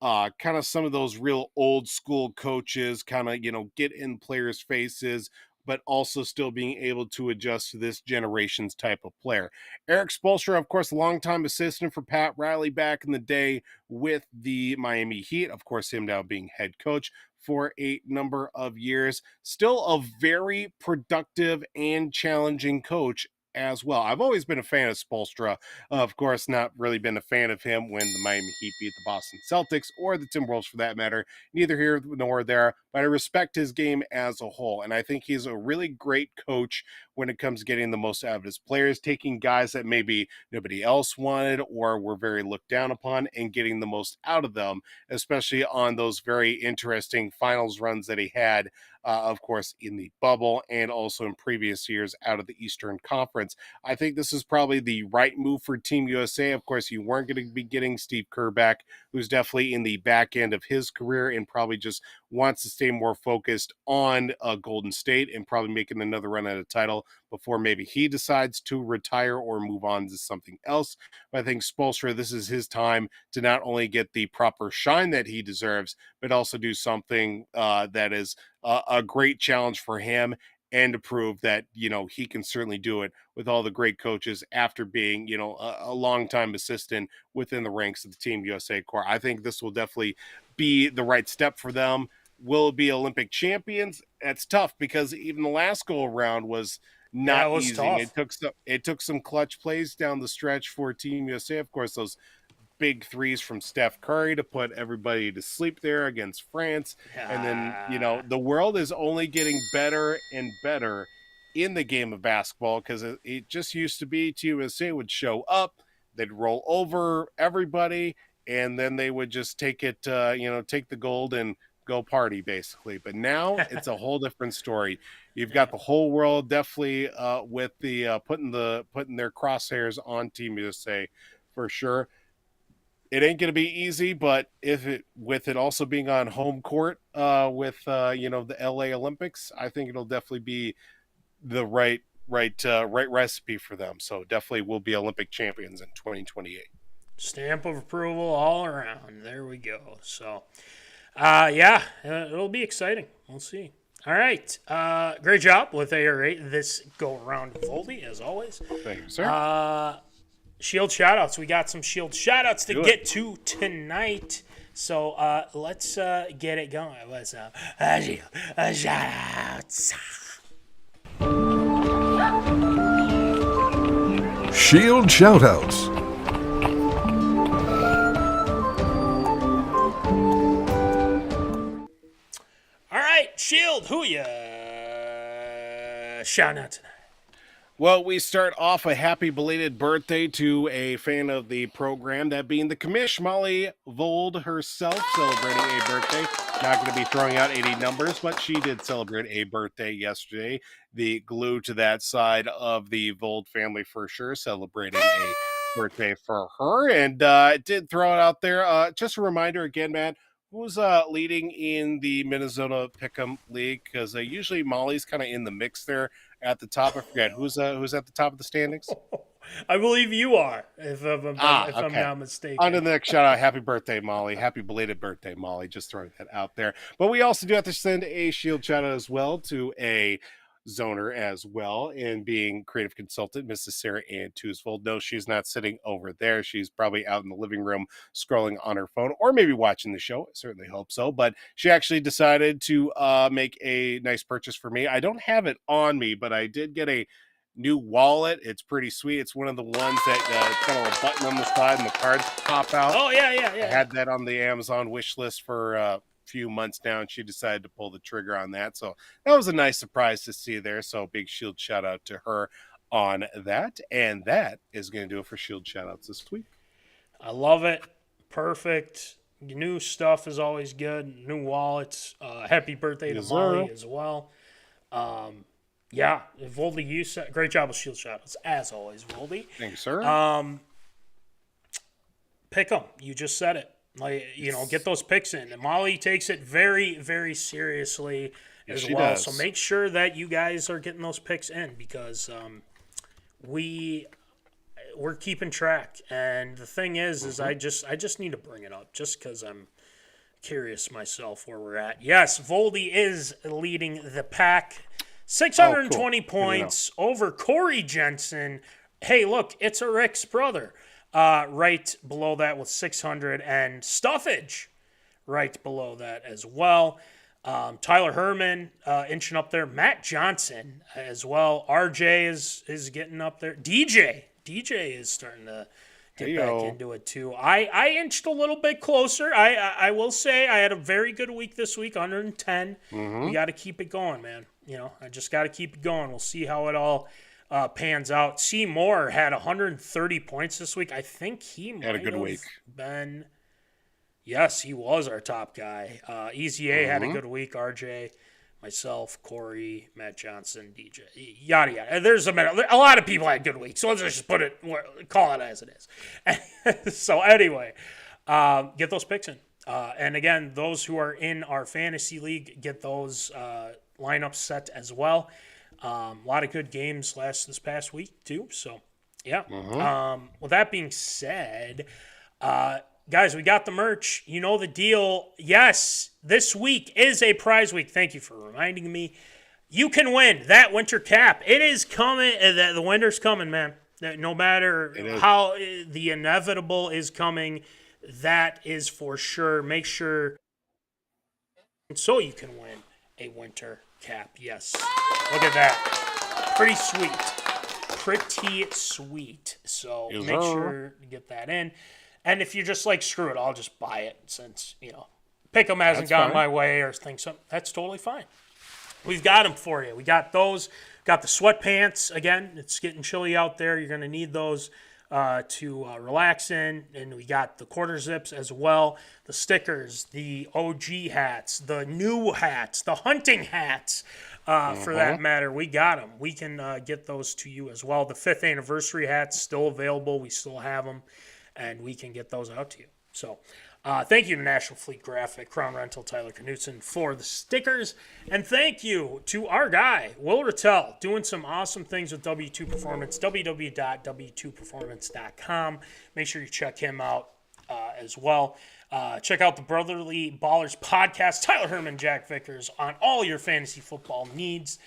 kind of some of those real old school coaches kind of, get in players' faces, but also still being able to adjust to this generation's type of player. Erikspoelstra, of course, longtime assistant for Pat Riley back in the day with the Miami Heat. Of course, him now being head coach for a number of years. Still a very productive and challenging coach as well. I've always been a fan of Spoelstra. Of course, not really been a fan of him when the Miami Heat beat the Boston Celtics or the Timberwolves for that matter. Neither here nor there, but I respect his game as a whole. And I think he's a really great coach when it comes to getting the most out of his players, taking guys that maybe nobody else wanted or were very looked down upon and getting the most out of them, especially on those very interesting finals runs that he had, of course, in the bubble and also in previous years out of the Eastern Conference. I think this is probably the right move for Team USA. Of course, you weren't going to be getting Steve Kerr back, who's definitely in the back end of his career and probably just wants to stay more focused on Golden State and probably making another run at a title before maybe he decides to retire or move on to something else. But I think Spoelstra, this is his time to not only get the proper shine that he deserves, but also do something that is a great challenge for him and to prove that, he can certainly do it with all the great coaches after being, a longtime assistant within the ranks of the Team USA core. I think this will definitely be the right step for them. Will it be Olympic champions? That's tough because even the last go around was not easy. Tough. It took some clutch plays down the stretch for Team USA. Of course, those big threes from Steph Curry to put everybody to sleep there against France. And then, the world is only getting better and better in the game of basketball because it just used to be Team USA would show up, they'd roll over everybody, and then they would just take it, take the gold and go party basically. But now it's a whole different story. You've got the whole world definitely with the putting their crosshairs on Team USA for sure. It ain't going to be easy, but with it also being on home court with the LA Olympics, I think it'll definitely be the right recipe for them. So definitely will be Olympic champions in 2028. Stamp of approval all around. There we go. So, it'll be exciting. We'll see. All right. Great job with AR8 this go around Voldy, as always. Thank you, sir. Shield shoutouts. We got some shield shoutouts to get to tonight. So let's get it going. What's up? Shoutouts. Shield shoutouts. All right, Shield, who ya shouting out tonight? Well, we start off a happy belated birthday to a fan of the program, that being the commish, Molly Vold herself, celebrating a birthday. Not going to be throwing out 80 numbers, but she did celebrate a birthday yesterday. The glue to that side of the Vold family for sure, celebrating a birthday for her. And did throw it out there. Just a reminder again, Matt, who's leading in the MinneZona Pick'em League? Because usually Molly's kind of in the mix there at the top. I forget who's at the top of the standings. I believe you are, if I'm not mistaken. On to the next shout out. Happy birthday, Molly. Happy belated birthday, Molly. Just throwing that out there. But we also do have to send a shield shout out as well to a zoner as well, and being creative consultant, Mrs. Sarah Ann Toosvold. No, she's not sitting over there. She's probably out in the living room scrolling on her phone, or maybe watching the show. I certainly hope so. But she actually decided to make a nice purchase for me. I don't have it on me, but I did get a new wallet. It's pretty sweet. It's one of the ones that it's got a little button on the side and the cards pop out. Oh, yeah. I had that on the Amazon wish list for few months now, and she decided to pull the trigger on that. So that was a nice surprise to see there. So big shield shout out to her on that. And that is going to do it for shield shout outs this week. I love it. Perfect. New stuff is always good. New wallets. Happy birthday to Molly as well. Yeah, Voldy, you said great job with shield shout outs as always, Voldy. Thanks, sir. Pick them. You just said it. Like, get those picks in. And Molly takes it very, very seriously as well. Does. So make sure that you guys are getting those picks in, because we're keeping track. And the thing is I just need to bring it up just because I'm curious myself where we're at. Yes, Voldy is leading the pack. 620 points over Corey Jensen. Hey, look, it's Eric's brother. Right below that with 600, and Stuffage right below that as well. Tyler Hermann inching up there. Matt Johnson as well. RJ is getting up there. DJ is starting to get back into it too. I inched a little bit closer. I will say I had a very good week this week, 110. We got to keep it going, man. I just got to keep it going. We'll see how it all pans out. C. Moore had 130 points this week. I think he might had a good week. Been. Yes, he was our top guy. Easy A had a good week. RJ, myself, Corey, Matt Johnson, DJ, yada yada. There's a lot of people had good weeks, so let's just call it as it is. So anyway, get those picks in. And again, those who are in our fantasy league, get those lineups set as well. A lot of good games this past week too. So, yeah. With that being said, guys, we got the merch. You know the deal. Yes, this week is a prize week. Thank you for reminding me. You can win that winter cap. It is coming. The winter's coming, man. No matter how the inevitable is coming, that is for sure. Make sure so you can win a winter cap. Yes. Look at that. Pretty sweet. So make sure to get that in. And if you're just like, screw it, I'll just buy it since, pick 'em hasn't gone my way or things. That's totally fine. We've got them for you. We got those. Got the sweatpants. Again, it's getting chilly out there. You're going to need those to relax in. And we got the quarter zips as well. The stickers, the OG hats, the new hats, the hunting hats. For that matter, we got them. We can get those to you as well. The 5th anniversary hats still available. We still have them, and we can get those out to you. So thank you to National Fleet Graphic, Crown Rental, Tyler Knutson for the stickers. And thank you to our guy, Will Rattel, doing some awesome things with W2 Performance, www.w2performance.com. Make sure you check him out as well. Check out the Brotherly Ballers podcast, Tyler Hermann, Jack Vickers, on all your fantasy football needs.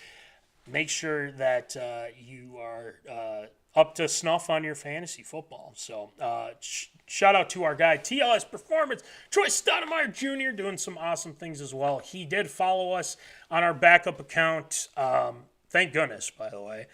Make sure that you are up to snuff on your fantasy football. So shout out to our guy, TLS Performance, Troy Stoudemire Jr., doing some awesome things as well. He did follow us on our backup account. Thank goodness, by the way.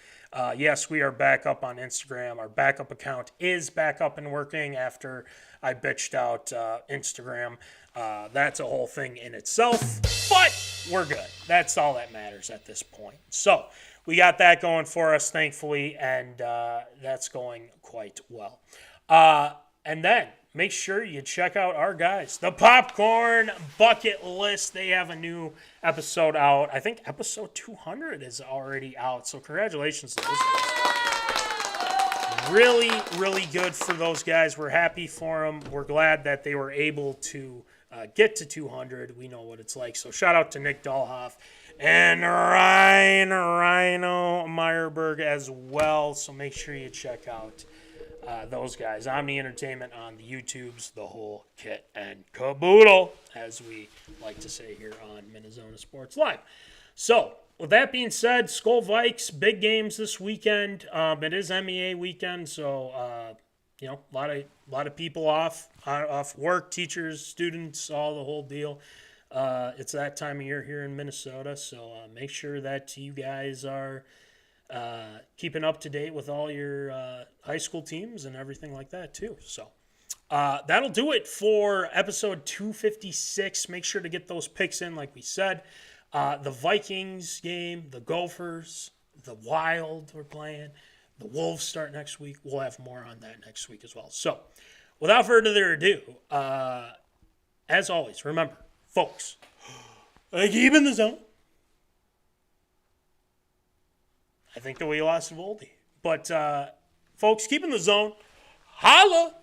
Yes, we are back up on Instagram. Our backup account is back up and working after I bitched out Instagram. That's a whole thing in itself, but we're good. That's all that matters at this point. So we got that going for us, thankfully, and that's going quite well. And then make sure you check out our guys, the Popcorn Bucket List. They have a new episode out. I think episode 200 is already out, so congratulations to those guys. Really, really good for those guys. We're happy for them. We're glad that they were able to get to 200. We know what it's like. So shout out to Nick Dahlhoff and Ryne, Myhrberg as well. So make sure you check out those guys. Omni Entertainment on the YouTubes, the whole kit and caboodle, as we like to say here on MinneZona Sports Live. So, with that being said, Skull Vikes, big games this weekend. It is MEA weekend, so a lot of people off work, teachers, students, all the whole deal. It's that time of year here in Minnesota, so make sure that you guys are keeping up to date with all your high school teams and everything like that too. So that'll do it for episode 256. Make sure to get those picks in, like we said. The Vikings game, the Gophers, the Wild we're playing, the Wolves start next week. We'll have more on that next week as well. So, without further ado, as always, remember, folks, keep in the zone. I think that we lost Voldy. But, folks, keep in the zone. Holla!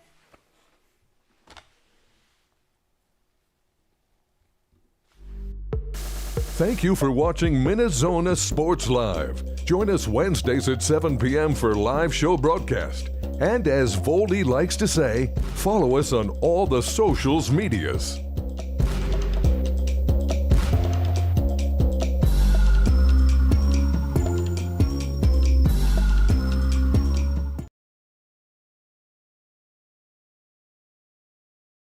Thank you for watching MinneZona Sports Live. Join us Wednesdays at 7 p.m. for live show broadcast. And as Voldy likes to say, follow us on all the socials medias.